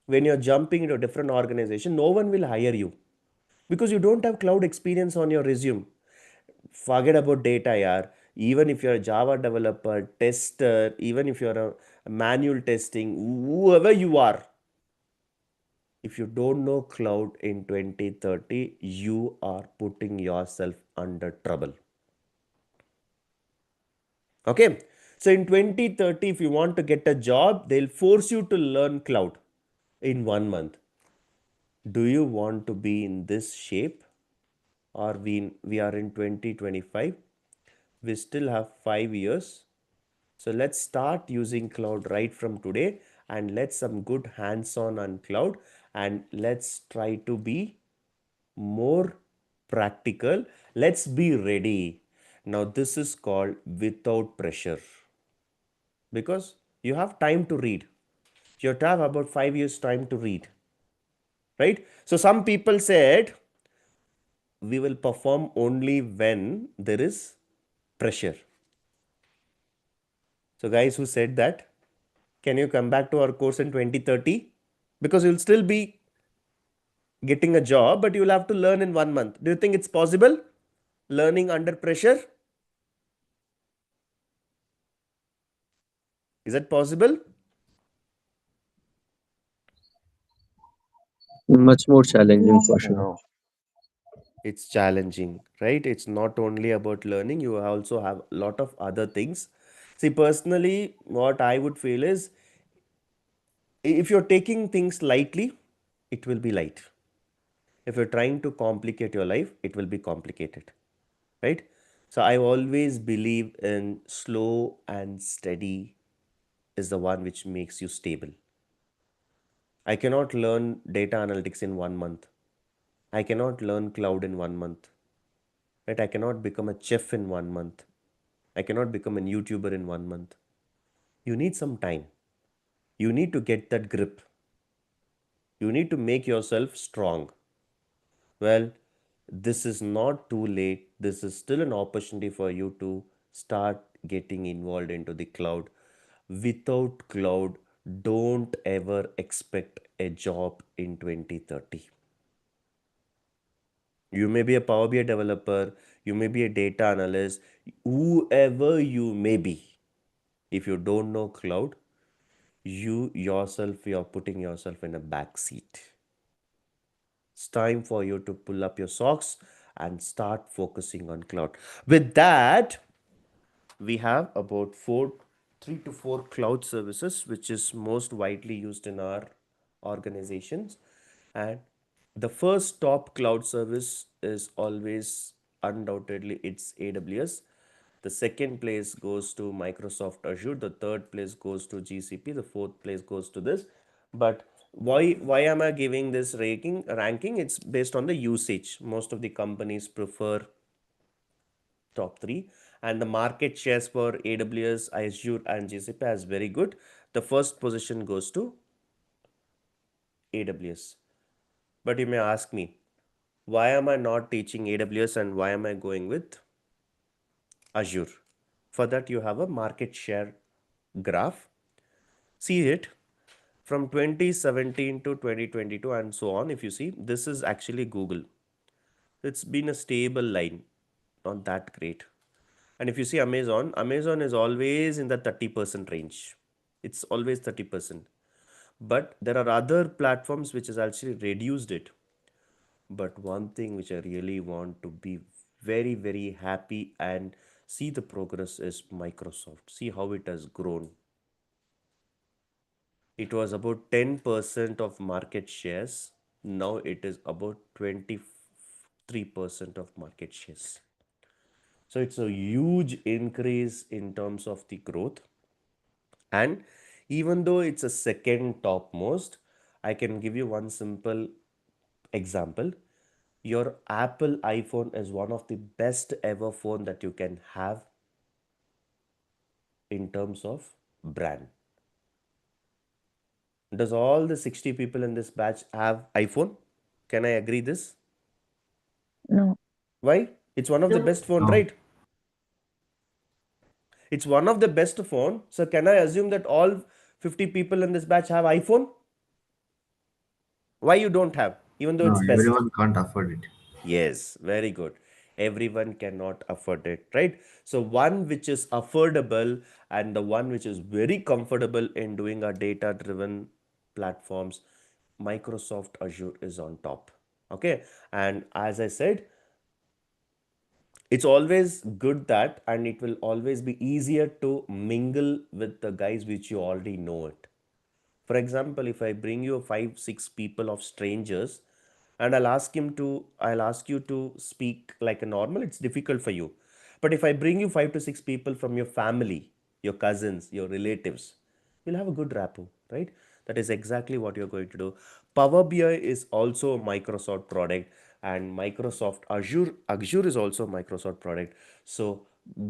when you're jumping into a different organization, no one will hire you because you don't have cloud experience on your resume. Forget about data, yaar. Even if you're a Java developer, tester, even if you're a manual testing, whoever you are, if you don't know cloud in 2030, you are putting yourself under trouble. Okay. So in 2030, if you want to get a job, they'll force you to learn cloud in 1 month. Do you want to be in this shape, or we are in 2025? We still have 5 years. So let's start using cloud right from today and let's some good hands-on cloud, and let's try to be more practical. Let's be ready. Now, this is called without pressure because you have time to read. You have to have about 5 years time to read, right? So some people said we will perform only when there is pressure. So guys who said that, can you come back to our course in 2030? Because you'll still be getting a job, but you'll have to learn in 1 month. Do you think it's possible? Learning under pressure? Is that possible? Much more challenging No. for sure. No. It's challenging, right? It's not only about learning, you also have a lot of other things. See, personally, what I would feel is if you're taking things lightly, it will be light. If you're trying to complicate your life, it will be complicated, right? So I always believe in slow and steady is the one which makes you stable. I cannot learn data analytics in 1 month. I cannot learn cloud in 1 month, right? I cannot become a chef in 1 month. I cannot become a YouTuber in 1 month. You need some time. You need to get that grip. You need to make yourself strong. Well, this is not too late. This is still an opportunity for you to start getting involved into the cloud. Without cloud, don't ever expect a job in 2030. You may be a Power BI developer, you may be a data analyst, whoever you may be. If you don't know cloud, you're putting yourself in a back seat. It's time for you to pull up your socks and start focusing on cloud. With that, we have about 3 to 4 cloud services, which is most widely used in our organizations. And the first top cloud service is always undoubtedly it's AWS. The second place goes to Microsoft Azure. The third place goes to GCP. The fourth place goes to this. But why am I giving this ranking? It's based on the usage. Most of the companies prefer top three, and the market shares for AWS, Azure, and GCP is very good. The first position goes to AWS. But you may ask me, why am I not teaching AWS and why am I going with Azure? For that, you have a market share graph. See it from 2017 to 2022 and so on. If you see, this is actually Google. It's been a stable line, not that great. And if you see Amazon is always in the 30% range. It's always 30%. But there are other platforms which has actually reduced it. But one thing which I really want to be very, very happy and see the progress is Microsoft. See how it has grown. It was about 10% of market shares. Now it is about 23% of market shares. So it's a huge increase in terms of the growth. And even though it's a second topmost, I can give you one simple example. Your Apple iPhone is one of the best ever phone that you can have in terms of brand. Does all the 60 people in this batch have iPhone? Can I agree this? No. Why? It's one of the No. best phone, No. right? It's one of the best phone. So can I assume that all 50 people in this batch have iPhone? Why you don't have, even though No, it's best? everyone can't afford it. Yes, very good. Everyone cannot afford it, right? So one which is affordable and the one which is very comfortable in doing our data-driven platforms, Microsoft Azure is on top. Okay. And as I said, it's always good that, and it will always be easier to mingle with the guys which you already know it. For example, if I bring you 5, 6 people of strangers and I'll ask you to speak like a normal, it's difficult for you. But if I bring you 5 to 6 people from your family, your cousins, your relatives, you'll have a good rapport, right? That is exactly what you're going to do. Power BI is also a Microsoft product. and Microsoft Azure is also a Microsoft product. So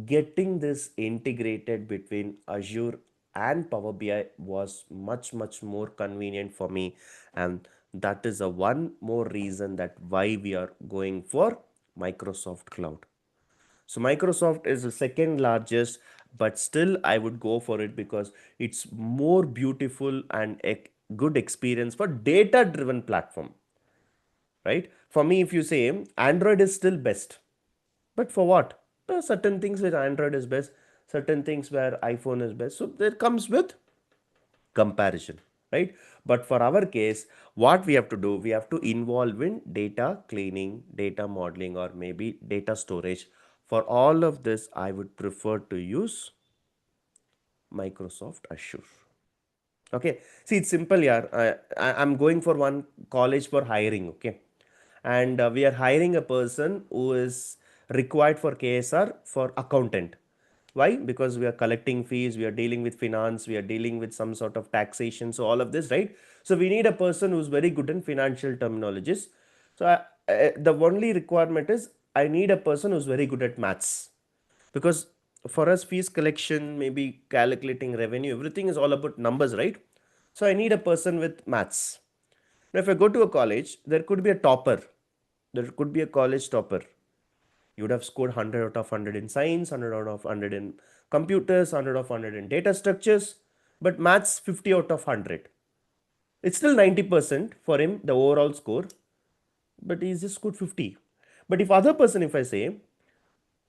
getting this integrated between Azure and Power BI was much more convenient for me, and that is a one more reason that why we are going for Microsoft Cloud. So Microsoft is the second largest, but still I would go for it because it's more beautiful and a good experience for data driven platform, right? For me, if you say Android is still best, but for what? There are certain things where Android is best, certain things where iPhone is best. So there comes with comparison, right? But for our case, what we have to do, we have to involve in data cleaning, data modeling, or maybe data storage. For all of this, I would prefer to use Microsoft Azure. Okay, see, it's simple, yeah. I'm going for one college for hiring, okay, and we are hiring a person who is required for KSR for accountant. Why? Because we are collecting fees, we are dealing with finance, we are dealing with some sort of taxation, so all of this, right? So we need a person who's very good in financial terminologies. So the only requirement is I need a person who's very good at maths, because for us fees collection, maybe calculating revenue, everything is all about numbers, right? So I need a person with maths. Now if I go to a college, there could be a topper, there could be a college topper. You would have scored 100 out of 100 in science, 100 out of 100 in computers, 100 of 100 in data structures, but maths 50 out of 100. It's still 90% for him, the overall score, but he's just scored 50. But if other person, if I say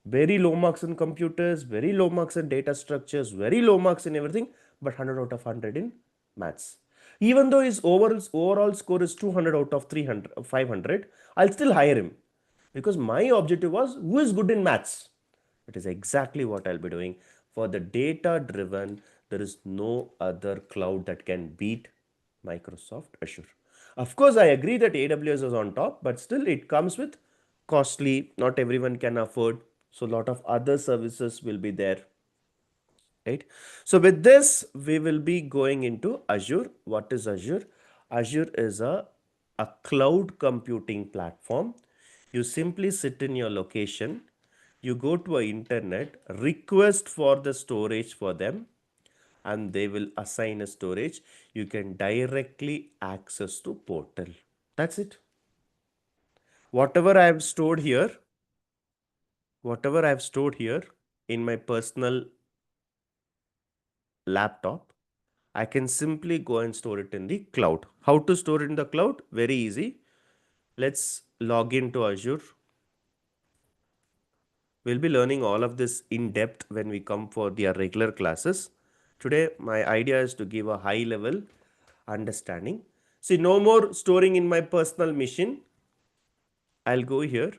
very low marks in computers, very low marks in data structures, very low marks in everything, but 100 out of 100 in maths. Even though his overall score is 200 out of 300, 500, I'll still hire him because my objective was who is good in maths. It is exactly what I'll be doing. For the data driven, there is no other cloud that can beat Microsoft Azure. Of course, I agree that AWS is on top, but still it comes with costly, not everyone can afford. So a lot of other services will be there, right? So with this, we will be going into Azure. What is Azure? Azure is a cloud computing platform. You simply sit in your location, you go to a internet, request for the storage for them, and they will assign a storage. You can directly access to portal. That's it. Whatever I have stored here, in my personal laptop, I can simply go and store it in the cloud. How to store it in the cloud? Very easy. Let's log into Azure. We'll be learning all of this in depth when we come for their regular classes. Today, my idea is to give a high level understanding. See, no more storing in my personal machine. I'll go here.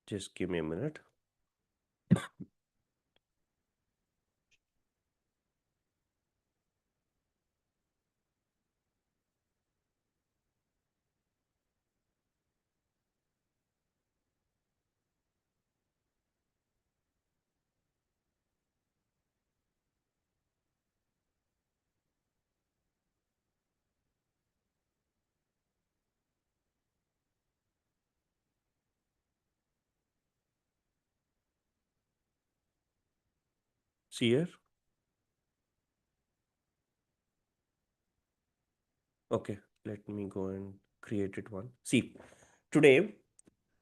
Just give me a minute. See here. Okay, let me go and create it one. See, today,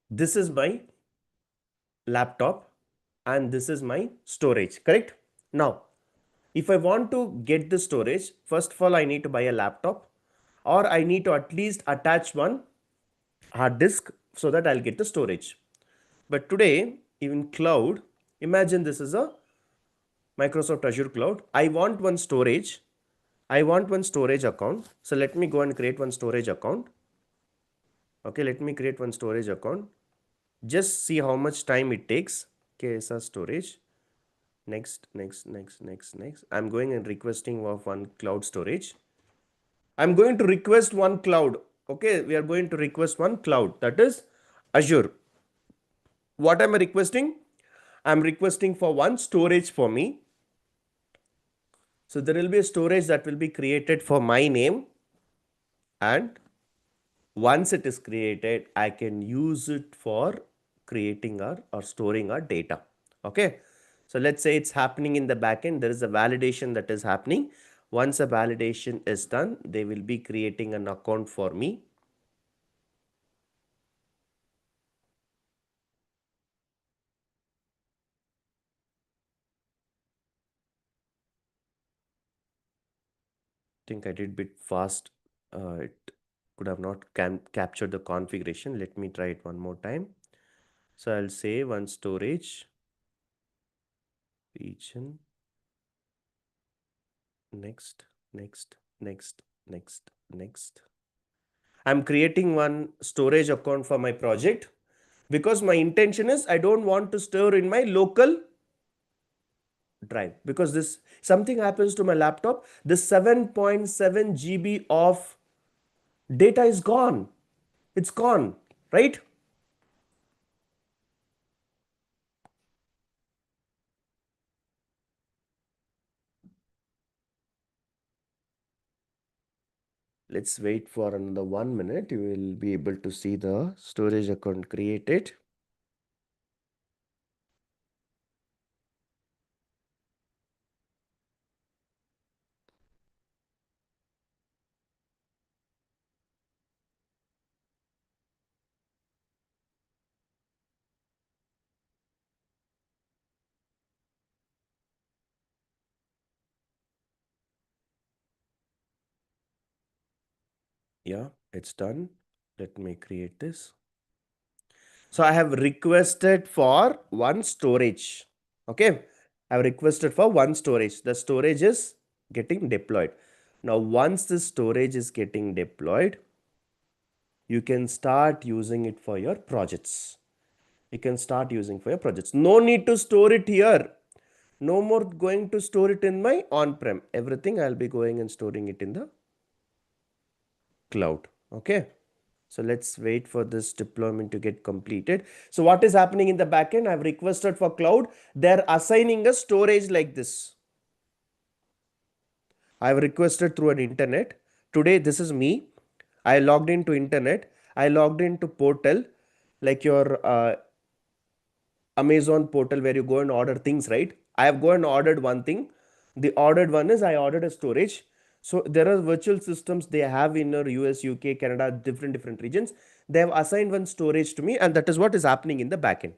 this is my laptop and this is my storage, correct? Now, if I want to get the storage, first of all, I need to buy a laptop or I need to at least attach one hard disk so that I'll get the storage. But today, even cloud, imagine this is a Microsoft Azure cloud. I want one storage. I want one storage account. So let me go and create one storage account. Okay, let me create one storage account. Just see how much time it takes. KSR storage. next. I'm going and requesting of one cloud storage. I'm going to request one cloud. Okay, we are going to request one cloud, that is Azure. What am I requesting? I'm requesting for one storage for me. So there will be a storage that will be created for my name, and once it is created, I can use it for creating or storing our data. Okay. So let's say it's happening in the backend. There is a validation that is happening. Once a validation is done, they will be creating an account for me. I think I did bit fast. It could have not captured the configuration. Let me try it one more time. So I'll say one storage region. Next. I'm creating one storage account for my project because my intention is I don't want to store in my local drive, because this something happens to my laptop, this 7.7 GB of data is gone. It's gone, right? Let's wait for another 1 minute. You will be able to see the storage account created. Yeah, it's done. Let me create this. So I have requested for one storage. Okay. I have requested for one storage. The storage is getting deployed. Now, once the storage is getting deployed, you can start using it for your projects. You can start using for your projects. No need to store it here. No more going to store it in my on-prem. Everything I'll be going and storing it in the cloud. Okay. So let's wait for this deployment to get completed. So what is happening in the backend? I've requested for cloud. They're assigning a storage like this. I've requested through an internet. Today, this is me. I logged into internet. I logged into portal, like your Amazon portal where you go and order things, right? I have gone and ordered one thing. The ordered one is I ordered a storage. So there are virtual systems they have in your US, UK, Canada, different regions. They have assigned one storage to me, and that is what is happening in the backend.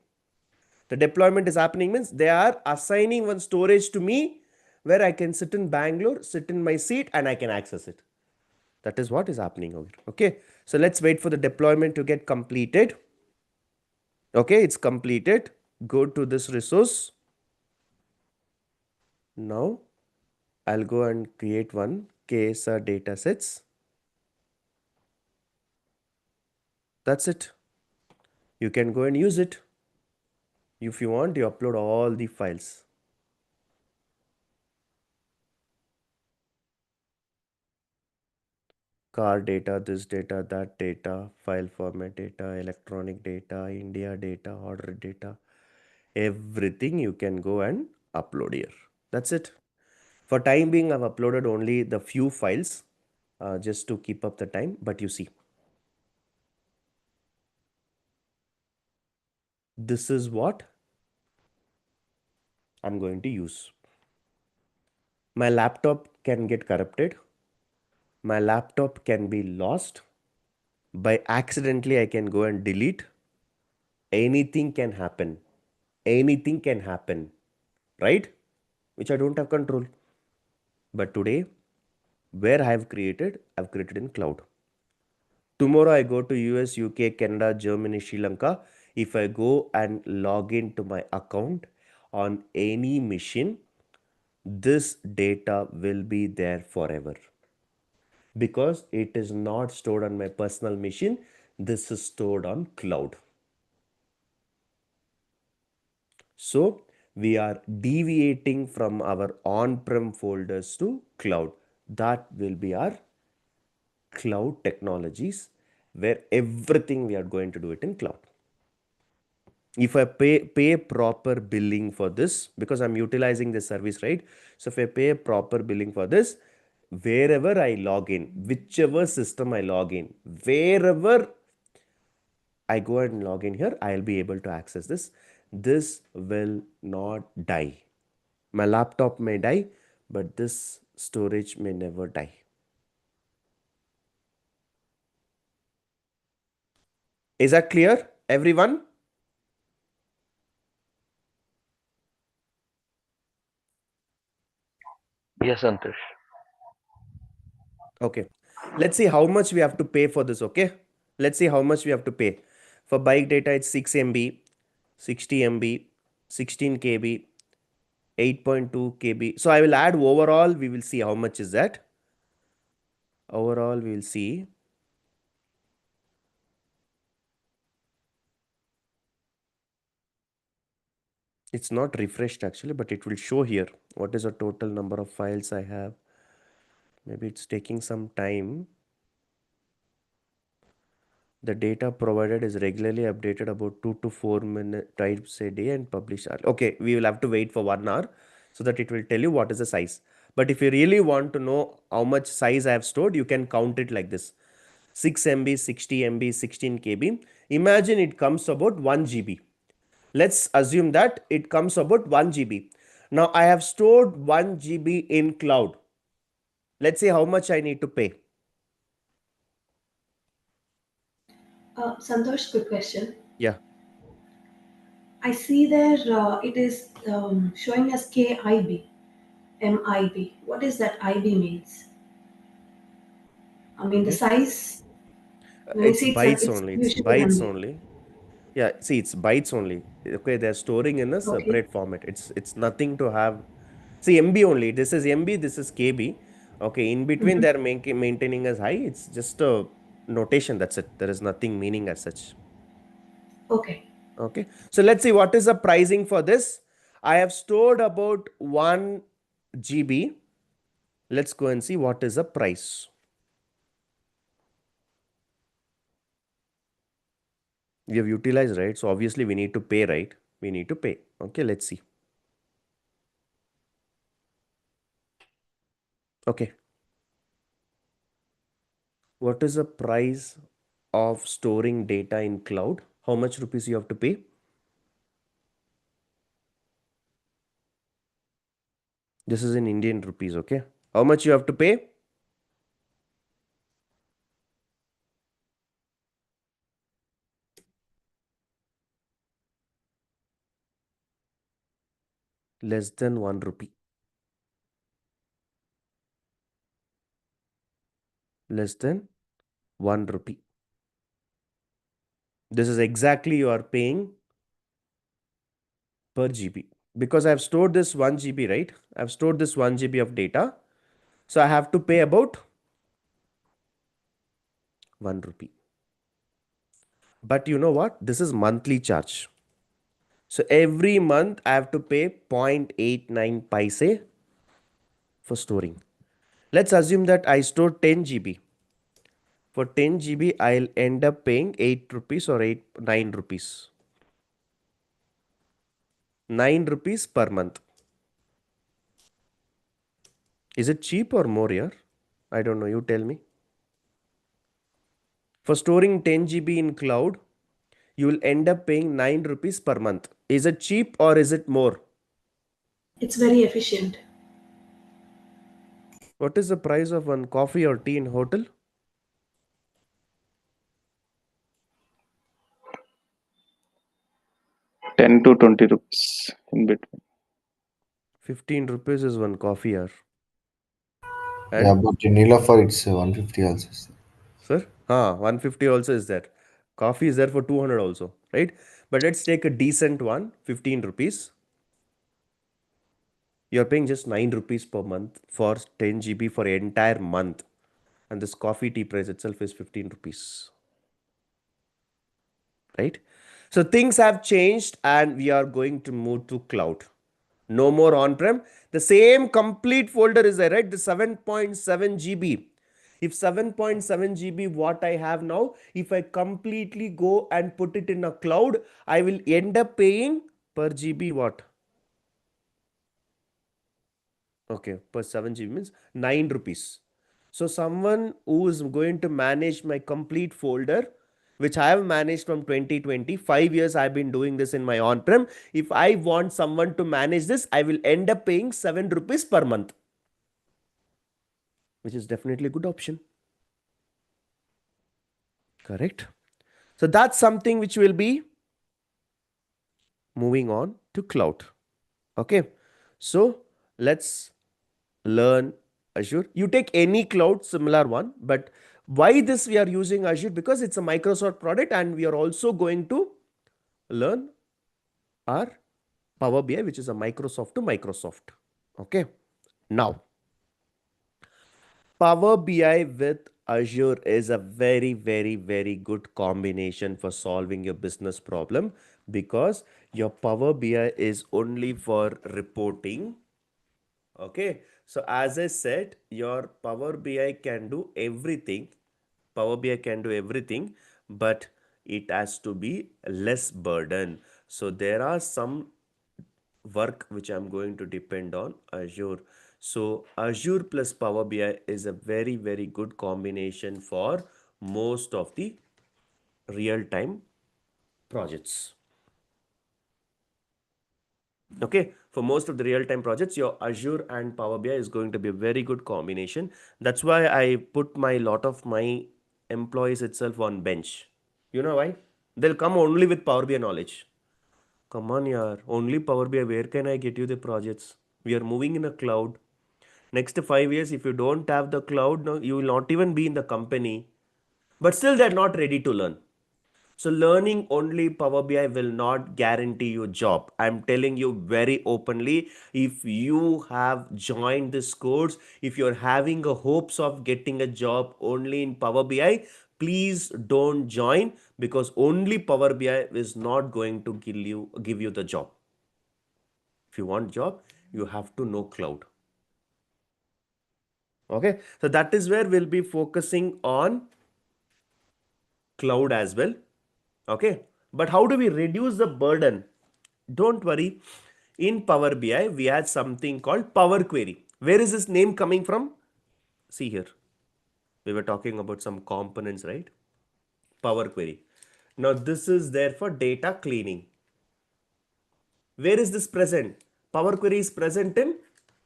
The deployment is happening means they are assigning one storage to me where I can sit in Bangalore, sit in my seat, and I can access it. That is what is happening over here. Okay. So let's wait for the deployment to get completed. Okay, it's completed. Go to this resource. Now I'll go and create one KSR datasets. That's it. You can go and use it. If you want, you upload all the files. Car data, this data, that data, file format data, electronic data, India data, order data, everything you can go and upload here. That's it. For time being, I've uploaded only the few files just to keep up the time. But you see, this is what I'm going to use. My laptop can get corrupted. My laptop can be lost. By accidentally, I can go and delete. Anything can happen. Anything can happen, right? Which I don't have control. But today, where I've created in cloud. Tomorrow I go to US, UK, Canada, Germany, Sri Lanka. If I go and log into my account on any machine, this data will be there forever. Because it is not stored on my personal machine, this is stored on cloud. So we are deviating from our on-prem folders to cloud. That will be our cloud technologies, where everything we are going to do it in cloud. If I pay proper billing for this, because I'm utilizing this service, right? So if I pay proper billing for this, wherever I log in, whichever system I log in, wherever I go and log in here, I'll be able to access this. This will not die. My laptop may die, but this storage may never die. Is that clear, everyone? Yes, Santosh. Okay. Let's see how much we have to pay for this, okay? Let's see how much we have to pay. For bike data, it's 6 MB, 60 MB, 16 KB, 8.2 KB. So I will add overall, we will see how much is that. Overall, we will see. It's not refreshed actually, but it will show here. What is the total number of files I have? Maybe it's taking some time. The data provided is regularly updated about 2 to 4 minutes times a day and published. Okay, we will have to wait for 1 hour so that it will tell you what is the size. But if you really want to know how much size I have stored, you can count it like this. 6 MB, 60 MB, 16 KB. Imagine it comes about 1 GB. Let's assume that it comes about 1 GB. Now I have stored 1 GB in cloud. Let's see how much I need to pay. Santosh, quick question. Yeah. I see there it is showing as KIB, MIB. What is that IB means? I mean the Okay. size. When you It's see bytes it's only. It's usually bytes MB. only. Yeah, see, it's bytes only. Okay, they're storing in a Okay. separate format. It's nothing to have. See, MB only. This is MB, this is KB. Okay, in between Mhm. they're maintaining as high. It's just a notation. That's it. There is nothing meaning as such. Okay. Okay, so let's see what is the pricing for this. I have stored about 1 GB. Let's go and see what is the price. We have utilized, right? So obviously we need to pay, right? We need to pay. Okay, let's see. Okay. What is the price of storing data in cloud? How much rupees you have to pay? This is in Indian rupees, okay? How much you have to pay? Less than 1 rupee. Less than 1 rupee. This is exactly you are paying per GB. Because I have stored this 1 GB, right? I've stored this 1 GB of data. So I have to pay about 1 rupee. But you know what? This is monthly charge. So every month I have to pay 0.89 paise for storing. Let's assume that I store 10 GB. For 10 GB, I'll end up paying 8 rupees or 9 rupees. 9 rupees per month. Is it cheap or more here? I don't know. You tell me. For storing 10 GB in cloud, you will end up paying 9 rupees per month. Is it cheap or is it more? It's very efficient. What is the price of one coffee or tea in hotel? 10 to 20 rupees in between. 15 rupees is one coffee hour. Yeah, And but in Nilafar it's 150 also. sir, 150 also is there. Coffee is there for 200 also, right? But let's take a decent one, 15 rupees. You're paying just 9 rupees per month for 10 GB for an entire month. And this coffee tea price itself is 15 rupees. Right? So things have changed and we are going to move to cloud. No more on-prem. The same complete folder is there, right? The 7.7 GB. If 7.7 GB what I have now, if I completely go and put it in a cloud, I will end up paying per GB what? Okay, per 7 GB means 9 rupees. So someone who is going to manage my complete folder, which I have managed from 2020, 5 years I've been doing this in my on-prem. If I want someone to manage this, I will end up paying 7 rupees per month, which is definitely a good option. Correct. So that's something which will be moving on to cloud. Okay. So let's learn Azure. You take any cloud, similar one, but why this we are using Azure? Because it's a Microsoft product and we are also going to learn our Power BI, which is a Microsoft to Microsoft. Okay. Now, Power BI with Azure is a very, very, very good combination for solving your business problem because your Power BI is only for reporting. Okay. So as I said, your Power BI can do everything. Power BI can do everything, but it has to be less burden. So there are some work which I'm going to depend on Azure. So Azure plus Power BI is a very, very good combination for most of the real-time projects. Okay, for most of the real-time projects, your Azure and Power BI is going to be a very good combination. That's why I put my lot of my employees itself on bench. You know why? They'll come only with Power BI knowledge. Come on, yaar. Only Power BI. Where can I get you the projects? We are moving in a cloud. Next 5 years, if you don't have the cloud, no, you will not even be in the company. But still, they're not ready to learn. So learning only Power BI will not guarantee you a job. I'm telling you very openly, if you have joined this course, if you're having a hopes of getting a job only in Power BI, please don't join because only Power BI is not going to give you the job. If you want job, you have to know cloud. Okay, so that is where we'll be focusing on cloud as well. Okay, but how do we reduce the burden? Don't worry. In Power BI, we had something called Power Query. Where is this name coming from? See here. We were talking about some components, right? Power Query. Now, this is there for data cleaning. Where is this present? Power Query is present in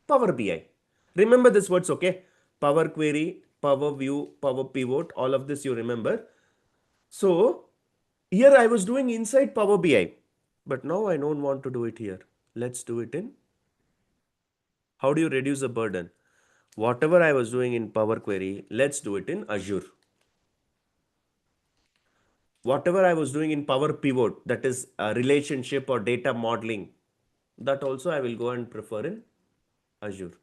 Power BI. Remember this words, okay? Power Query, Power View, Power Pivot, all of this you remember. So, here I was doing inside Power BI, but now I don't want to do it here. Let's do it in. How do you reduce the burden? Whatever I was doing in Power Query, let's do it in Azure. Whatever I was doing in Power Pivot, that is a relationship or data modeling, that also I will go and prefer in Azure.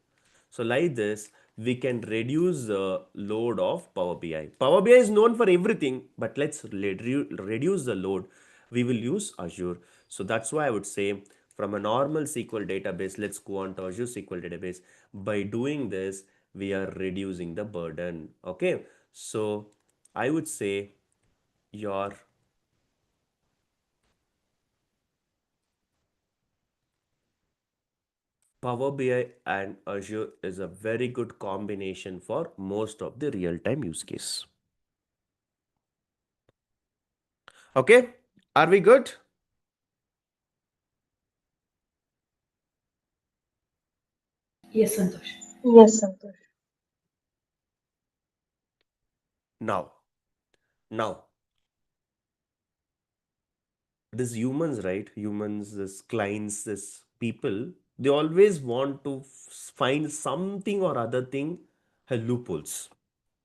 So like this, we can reduce the load of Power BI. Power BI is known for everything, but let's reduce the load. We will use Azure. So that's why I would say from a normal SQL database, let's go on to Azure SQL database. By doing this, we are reducing the burden. Okay. So I would say your Power BI and Azure is a very good combination for most of the real-time use case. Okay, are we good? Yes, Santosh. Yes, Santosh. Now, now, these humans, right? Humans, this clients, this people, they always want to find something or other thing, loopholes.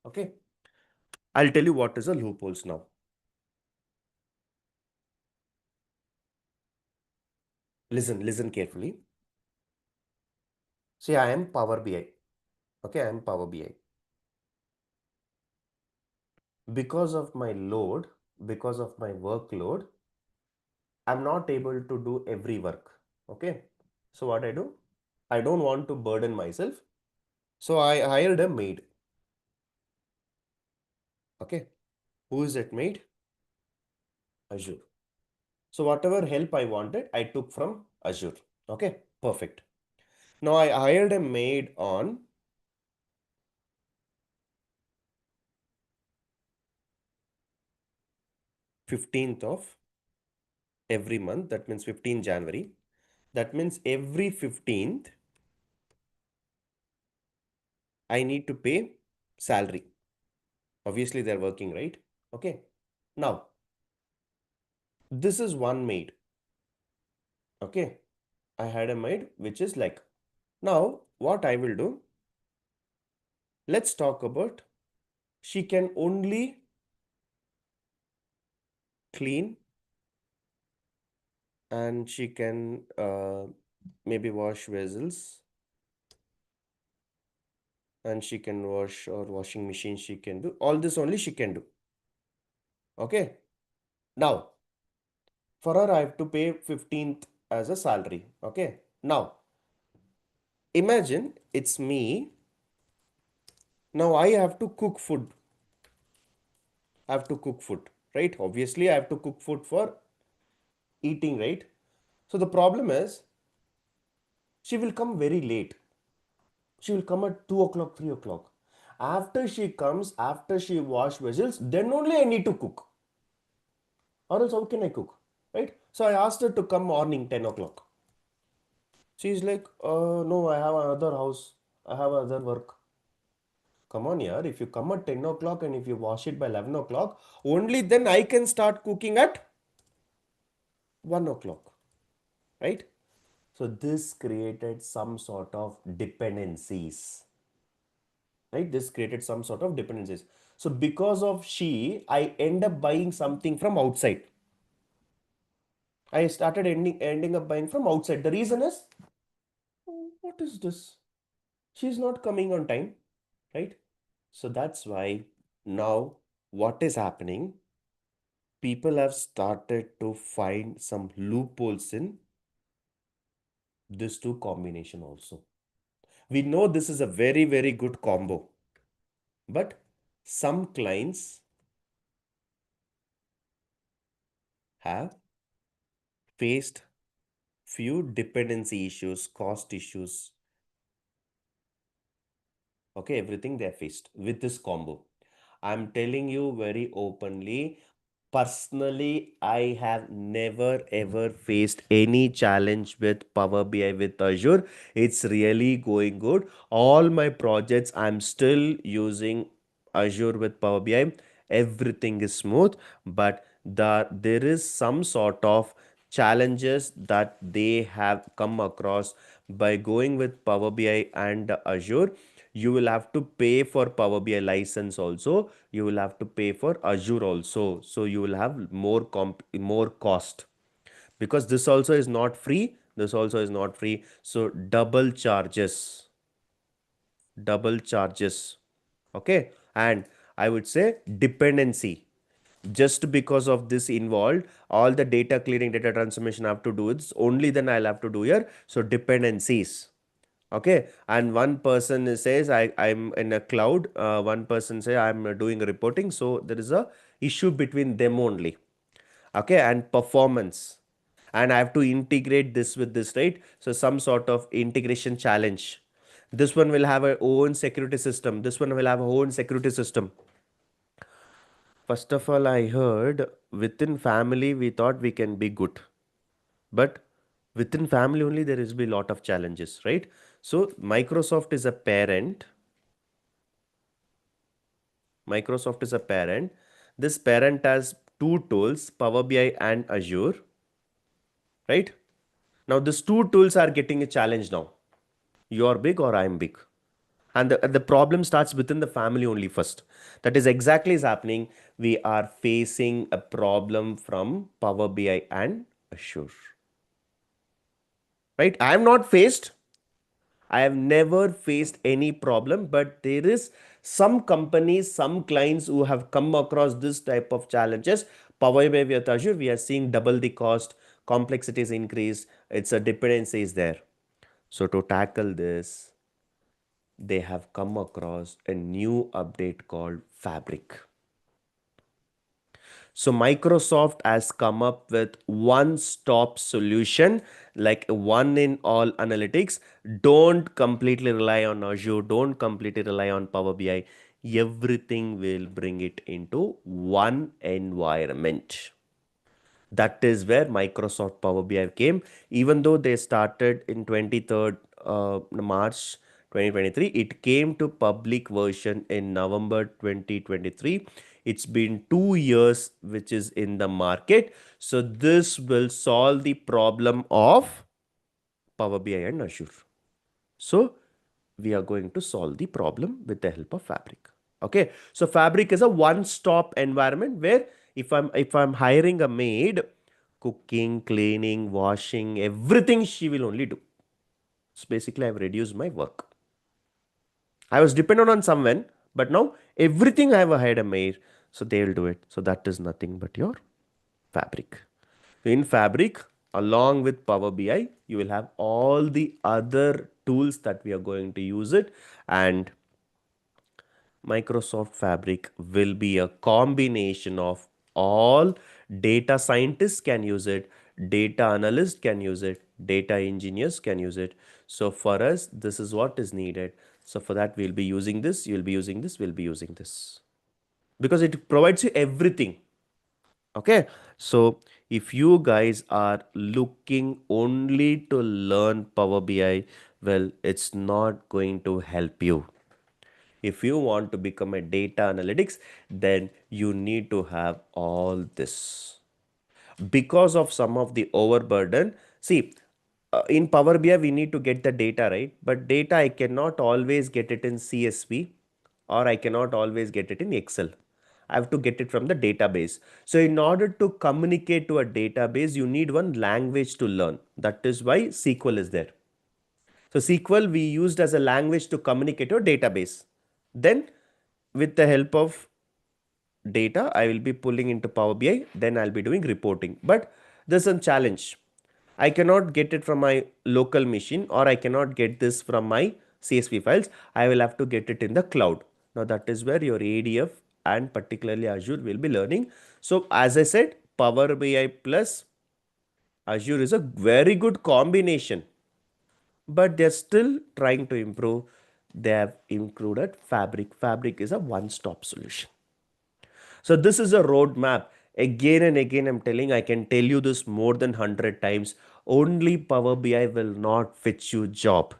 Okay, I'll tell you what is a loopholes now. Listen carefully. See, I am Power BI. Okay, I am Power BI. Because of my load, because of my workload, I'm not able to do every work. Okay. So what I do? I don't want to burden myself. So I hired a maid. Okay. Who is that maid? Azure. So whatever help I wanted, I took from Azure. Okay. Perfect. Now I hired a maid on 15th of every month. That means 15 January. That means every 15th, I need to pay salary. Obviously, they're working, right? Okay. Now, this is one maid. Okay. I had a maid which is like, now what I will do, let's talk about she can only clean and she can maybe wash vessels and she can wash or washing machine she can do. All this only she can do. Okay. Now, for her, I have to pay 15th as a salary. Okay. Now, imagine it's me. Now I have to cook food. I have to cook food, right? Obviously, I have to cook food for eating, right? So the problem is she will come very late. She will come at 2 o'clock, 3 o'clock. After she comes, after she wash vessels, then only I need to cook. Or else how can I cook? Right? So I asked her to come morning 10 o'clock. She's like, no, I have another house. I have other work. Come on here, if you come at 10 o'clock and if you wash it by 11 o'clock, only then I can start cooking at 1 o'clock. Right? So this created some sort of dependencies. Right? This created some sort of dependencies. So because of she, I end up buying something from outside. I started ending up buying from outside. The reason is, "Oh, what is this? She's not coming on time, right?" So that's why now what is happening? People have started to find some loopholes in this two combination also. We know this is a very, very good combo, but some clients have faced few dependency issues, cost issues. Okay, everything they faced with this combo. I'm telling you very openly, personally, I have never ever faced any challenge with Power BI with Azure. It's really going good. All my projects, I'm still using Azure with Power BI. Everything is smooth, but there is some sort of challenges that they have come across by going with Power BI and Azure. You will have to pay for Power BI license also. You will have to pay for Azure also. So you will have more cost, because this also is not free. This also is not free. So double charges, double charges. Okay. And I would say dependency. Just because of this involved, all the data cleaning, data transformation I have to do, it's only then I'll have to do here. So dependencies. Okay. And one person says I'm in a cloud. One person say I'm doing reporting. So there is a issue between them only. Okay. And performance. And I have to integrate this with this, right? So some sort of integration challenge. This one will have a own security system. This one will have a own security system. First of all, I heard within family, we thought we can be good. But within family only, there is be a lot of challenges, right? So Microsoft is a parent. Microsoft is a parent. This parent has two tools, Power BI and Azure, right? Now these two tools are getting a challenge now. You're big or I'm big. And the problem starts within the family only first. That is exactly is happening. We are facing a problem from Power BI and Azure. Right? I am not faced. I have never faced any problem, but there is some companies, some clients who have come across this type of challenges. Power BI with Azure, we are seeing double the cost, complexity is increased, it's a dependency is there. So to tackle this, they have come across a new update called Fabric. So Microsoft has come up with one-stop solution, like a one-in-all analytics. Don't completely rely on Azure. Don't completely rely on Power BI. Everything will bring it into one environment. That is where Microsoft Power BI came. Even though they started in 23rd March 2023, it came to public version in November 2023. It's been 2 years which is in the market. So this will solve the problem of Power BI and Azure. So we are going to solve the problem with the help of Fabric. Okay, so Fabric is a one-stop environment where if I'm hiring a maid, cooking, cleaning, washing, everything she will only do. So basically, I've reduced my work. I was dependent on someone, but now everything I have hired a maid, so they'll do it. So that is nothing but your Fabric. In Fabric, along with Power BI, you will have all the other tools that we are going to use it, and Microsoft Fabric will be a combination of all. Data scientists can use it, data analysts can use it, data engineers can use it. So for us, this is what is needed. So for that, we'll be using this, you'll be using this, we'll be using this. Because it provides you everything. Okay, so if you guys are looking only to learn Power BI, well, it's not going to help you. If you want to become a data analytics, then you need to have all this. Because of some of the overburden, see, in Power BI, we need to get the data, right? But data, I cannot always get it in CSV, or I cannot always get it in Excel. I have to get it from the database. So in order to communicate to a database, you need one language to learn. That is why SQL is there. So SQL we used as a language to communicate to a database. Then with the help of data, I will be pulling into Power BI, then I'll be doing reporting. But there's a challenge. I cannot get it from my local machine, or I cannot get this from my CSV files. I will have to get it in the cloud. Now that is where your ADF and particularly Azure will be learning. So as I said, Power BI plus Azure is a very good combination, but they're still trying to improve. They have included Fabric. Fabric is a one-stop solution. So this is a roadmap. Again and again, I'm telling, I can tell you this more than 100 times. Only Power BI will not fit you job.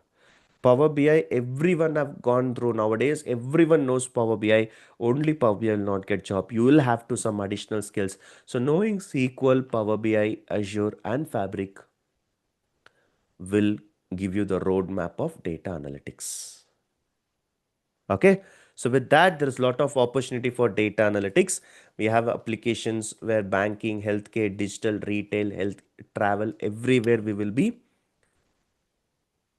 Power BI, everyone have gone through nowadays. Everyone knows Power BI. Only Power BI will not get job. You will have to some additional skills. So knowing SQL, Power BI, Azure, and Fabric will give you the roadmap of data analytics. Okay. So with that, there is a lot of opportunity for data analytics. We have applications where banking, healthcare, digital, retail, health, travel, everywhere we will be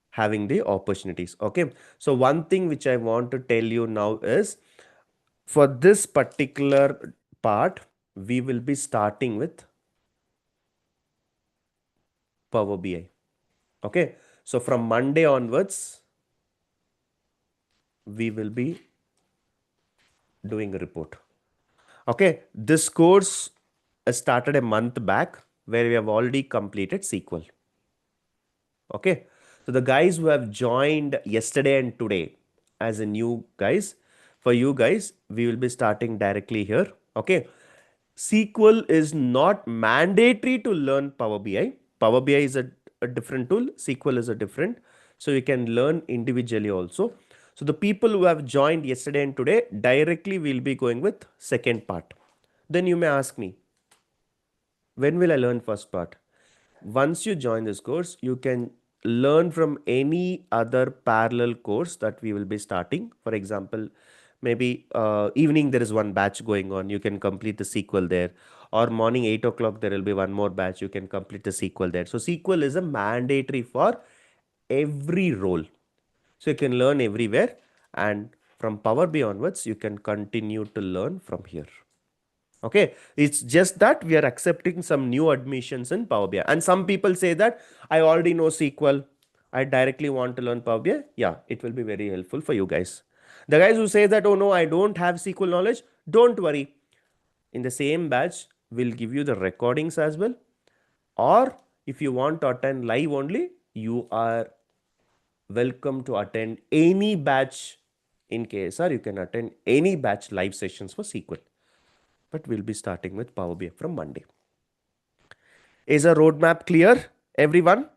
having the opportunities. Okay. So one thing which I want to tell you now is, for this particular part, we will be starting with Power BI. Okay. So from Monday onwards, we will be doing a report. Okay, this course started a month back where we have already completed SQL. Okay, so the guys who have joined yesterday and today as a new guys, for you guys, we will be starting directly here. Okay, SQL is not mandatory to learn Power BI. Power BI is a different tool. SQL is a different. So you can learn individually also. So the people who have joined yesterday and today, directly will be going with second part. Then you may ask me, when will I learn first part? Once you join this course, you can learn from any other parallel course that we will be starting. For example, maybe evening there is one batch going on, you can complete the SQL there. Or morning 8 o'clock there will be one more batch, you can complete the SQL there. So SQL is a mandatory for every role. So you can learn everywhere, and from Power BI onwards, you can continue to learn from here. Okay, it's just that we are accepting some new admissions in Power BI. And some people say that I already know SQL, I directly want to learn Power BI, yeah, it will be very helpful for you guys. The guys who say that, oh no, I don't have SQL knowledge, don't worry. In the same batch, we'll give you the recordings as well. Or if you want to attend live only, you are welcome to attend any batch in KSR. You can attend any batch live sessions for SQL. But we'll be starting with Power BI from Monday. Is a roadmap clear, everyone?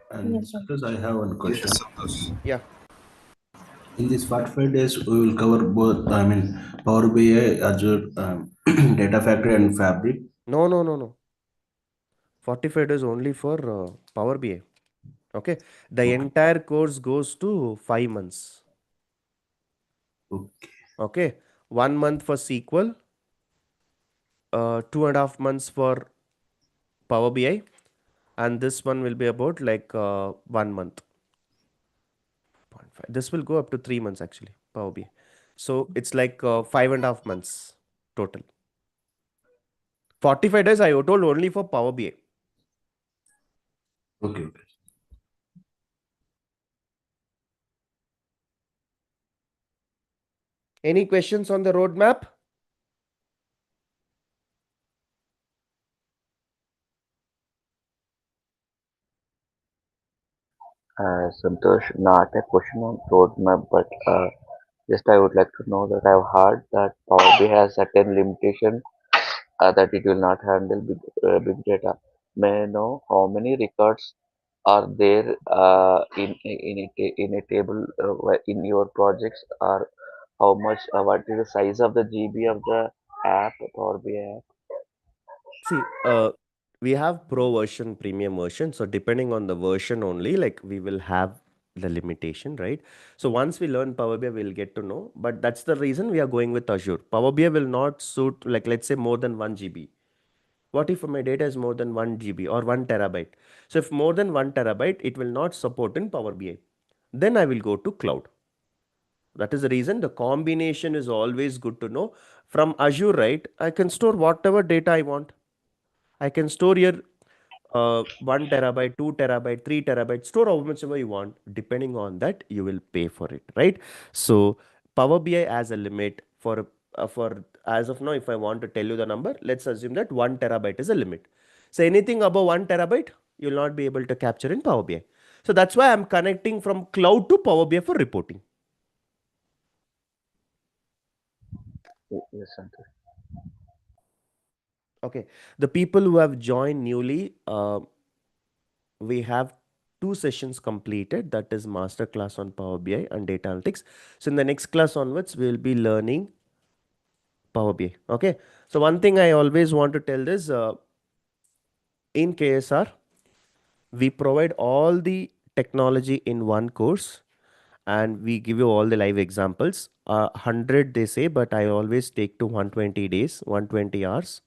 And Yes, sir. Santosh, I have one question. Yes, Santosh. Yeah. In these 45 days, we will cover both, I mean, Power BI, Azure, Data Factory, and Fabric. No, no, no, no. 45 days only for Power BI. Okay. The Okay. entire course goes to 5 months. Okay. Okay. 1 month for SQL, 2.5 months for Power BI, and this one will be about like 1 month. 0.5. This will go up to 3 months actually, Power BI. So it's like 5.5 months total. 45 days I told only for Power BI. Okay. Okay. Any questions on the roadmap? Santosh, not a question on roadmap, but just I would like to know that I've heard that Power BI has certain limitation that it will not handle big data. May I know how many records are there in a table in your projects, or how much what is the size of the GB of the app, Power BI app? See, we have pro version, premium version. So depending on the version only, like we will have the limitation, right? So once we learn Power BI, we'll get to know. But that's the reason we are going with Azure. Power BI will not suit, like let's say more than 1 GB. What if my data is more than 1 GB or 1 TB? So if more than 1 TB, it will not support in Power BI. Then I will go to cloud. That is the reason the combination is always good to know. From Azure, right? I can store whatever data I want. I can store here 1 TB, 2 TB, 3 TB, store how much ever you want. Depending on that, you will pay for it, right? So Power BI has a limit for as of now. If I want to tell you the number, let's assume that 1 TB is a limit. So anything above 1 TB, you'll not be able to capture in Power BI. So that's why I'm connecting from cloud to Power BI for reporting. Yes, Santosh. Okay, the people who have joined newly, we have 2 sessions completed. That is masterclass on Power BI and data analytics. So in the next class onwards, we'll be learning Power BI. Okay. So one thing I always want to tell this, in KSR, we provide all the technology in one course and we give you all the live examples. 100 they say, but I always take to 120 days, 120 hours.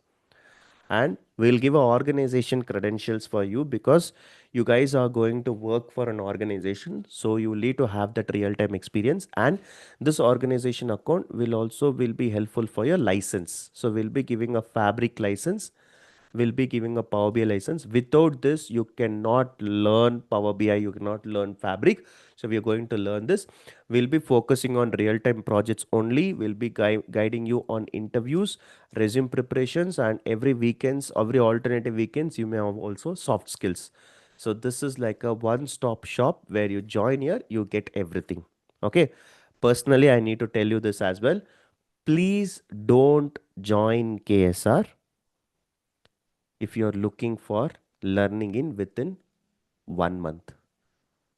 And we'll give a organization credentials for you because you guys are going to work for an organization, so you need to have that real time experience, and this organization account will be helpful for your license. So we'll be giving a Fabric license, will be giving a Power BI license. Without this, you cannot learn Power BI, you cannot learn Fabric. So we are going to learn this. We'll be focusing on real-time projects only. We'll be guiding you on interviews, resume preparations, and every alternative weekends, you may have also soft skills. So this is like a one-stop shop where you join here, you get everything. Okay. Personally, I need to tell you this as well. Please don't join KSR if you're looking for learning in within 1 month.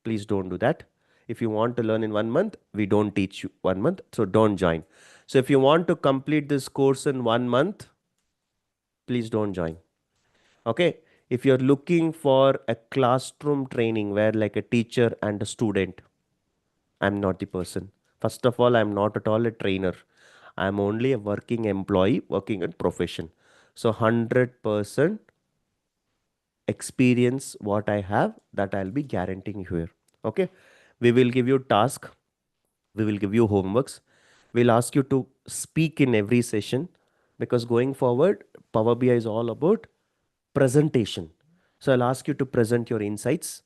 Please don't do that. If you want to learn in 1 month, we don't teach you 1 month, so don't join. So if you want to complete this course in 1 month, please don't join. Okay. If you're looking for a classroom training where like a teacher and a student, I'm not the person. First of all, I'm not at all a trainer. I'm only a working employee working in profession. So 100% experience what I have, that I'll be guaranteeing here. Okay. We will give you task. We will give you homeworks. We'll ask you to speak in every session because going forward, Power BI is all about presentation. So I'll ask you to present your insights.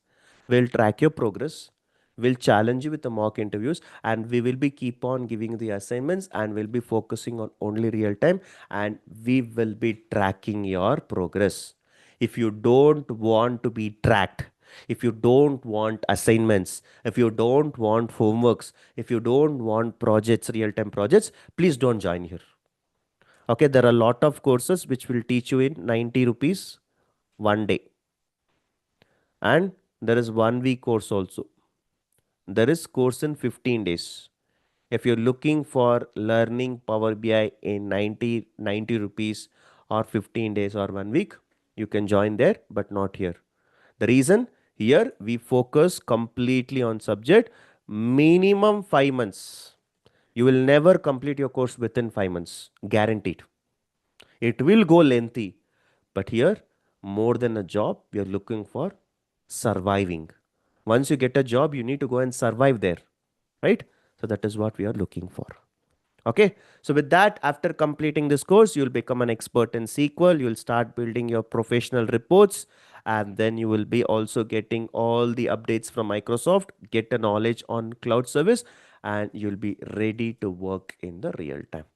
We'll track your progress. We'll challenge you with the mock interviews, and we will be keep on giving the assignments, and we'll be focusing on only real time, and we will be tracking your progress. If you don't want to be tracked, if you don't want assignments, if you don't want homeworks, if you don't want projects, real time projects, please don't join here. Okay, there are a lot of courses which will teach you in 90 rupees one day, and there is 1 week course also. There is course in 15 days. If you're looking for learning Power BI in 90 rupees or 15 days or 1 week, you can join there, but not here. The reason, here we focus completely on subject, minimum 5 months. You will never complete your course within 5 months, guaranteed. It will go lengthy, but here, more than a job, we are looking for surviving. Once you get a job, you need to go and survive there, right? So that is what we are looking for. Okay. So with that, after completing this course, you'll become an expert in SQL. You'll start building your professional reports, and then you will be also getting all the updates from Microsoft, get a knowledge on cloud service, and you'll be ready to work in the real time.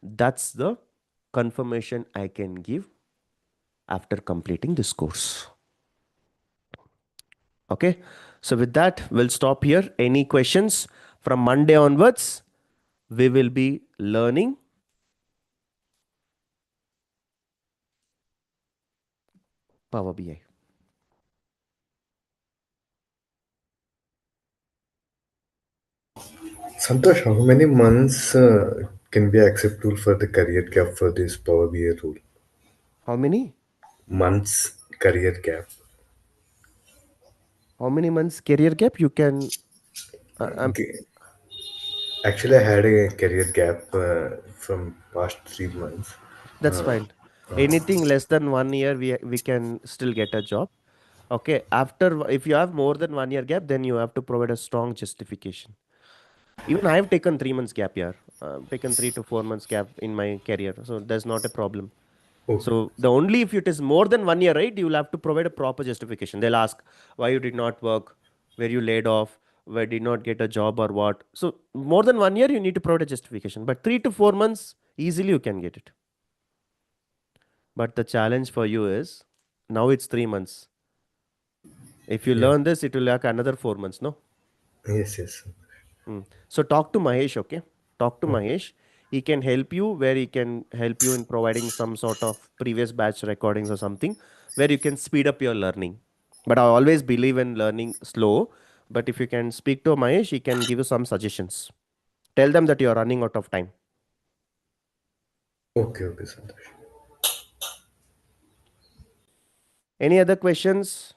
That's the confirmation I can give after completing this course. Okay. So with that, we'll stop here. Any questions? From Monday onwards, we will be learning Power BI. Santosh, how many months can be acceptable for the career gap for this Power BI rule? How many? Months career gap. How many months career gap you can? G- Actually, I had a career gap from past 3 months. That's fine. Anything less than 1 year, we can still get a job. Okay. After, if you have more than 1 year gap, then you have to provide a strong justification. Even I have taken 3 months gap year, taken 3 to 4 months gap in my career, so that's not a problem. Okay. So the only, if it is more than 1 year, right, you will have to provide a proper justification. They'll ask why you did not work, where you laid off, where did not get a job or what. So more than 1 year, you need to provide a justification. But 3 to 4 months, easily you can get it. But the challenge for you is now it's 3 months. If you Yeah. learn this, it will take another 4 months, no? Yes, yes. So talk to Mahesh, okay? Talk to Okay. Mahesh. He can help you where he can help you in providing some sort of previous batch recordings or something where you can speed up your learning. But I always believe in learning slow. But if you can speak to Mahesh, he can give you some suggestions. Tell them that you are running out of time. Okay, okay, Santosh. Any other questions?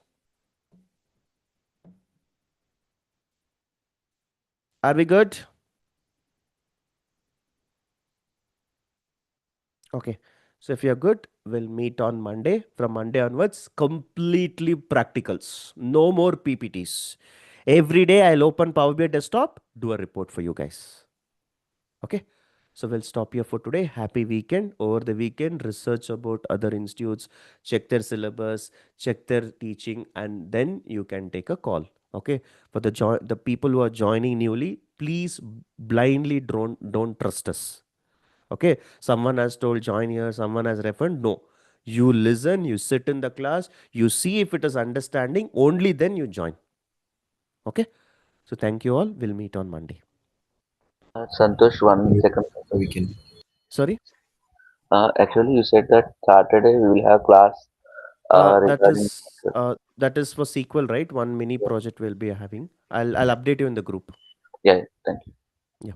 Are we good? Okay. So if you're good, we'll meet on Monday. From Monday onwards, completely practicals. No more PPTs. Every day I'll open Power BI desktop, do a report for you guys. Okay. So we'll stop here for today. Happy weekend. Over the weekend, research about other institutes, check their syllabus, check their teaching, and then you can take a call. Okay. For the people who are joining newly, please blindly don't trust us. Okay, someone has told join here, someone has referred. No, you listen, you sit in the class, you see if it is understanding, only then you join. Okay, so thank you all. We'll meet on Monday. Santosh, one second. We can. Sorry, Actually, you said that Saturday we will have class that regarding. is for SQL, right? One mini project we'll be having. I'll update you in the group. Yeah, thank you. Yeah,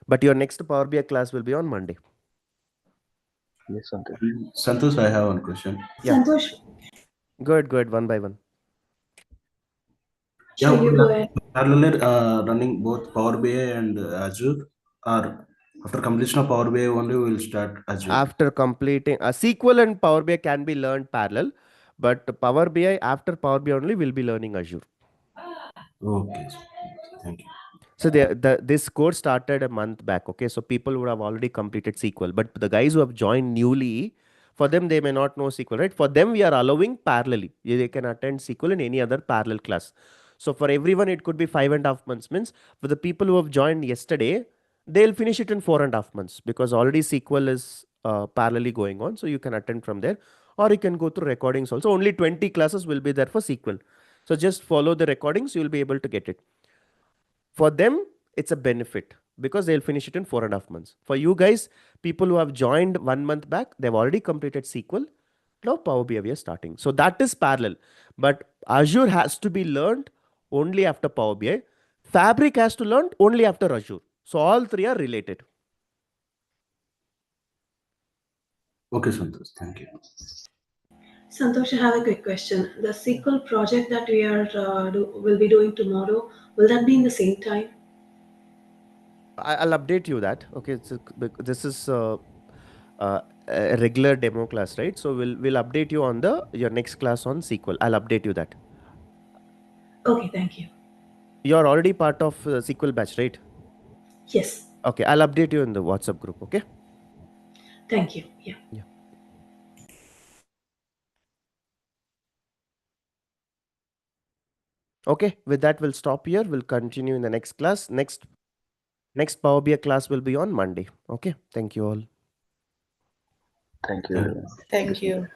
but your next Power BI class will be on Monday. Yes, Santosh. Santosh, I have one question. Yeah, Santosh, good, one by one. Yeah, shall you we go are ahead? parallel running both Power BI and Azure, or after completion of Power BI only we will start Azure. After completing SQL and Power BI can be learned parallel, but Power BI after Power BI only will be learning Azure. Okay, thank you. So this course started a month back. Okay, so people would have already completed SQL, but the guys who have joined newly, For them, they may not know SQL, right? For them, we are allowing parallelly. They can attend SQL in any other parallel class. So for everyone, it could be 5.5 months. Means for the people who have joined yesterday, they'll finish it in 4.5 months because already SQL is parallelly going on. So you can attend from there, or you can go through recordings also. Only 20 classes will be there for SQL. So just follow the recordings, you'll be able to get it. For them, it's a benefit because they'll finish it in 4.5 months. For you guys, people who have joined 1 month back, they've already completed SQL. Now Power BI we are starting. So that is parallel. But Azure has to be learned only after Power BI. Fabric has to learn only after Azure. So all three are related. Okay, Santosh, thank you. Santosh, I have a quick question. The SQL project that we are will be doing tomorrow, will that be in the same time? I'll update you that. Okay, this is a regular demo class, right? So we'll update you on the your next class on SQL. I'll update you that. Okay, thank you. You're already part of SQL batch, right? Yes, Okay, I'll update you in the WhatsApp group. Okay. thank you. Yeah. Yeah. Okay. With that, we'll stop here. We'll continue in the next class. Next Power BI class will be on Monday. Okay. Thank you all. Thank you Thank very you. much. Thank you.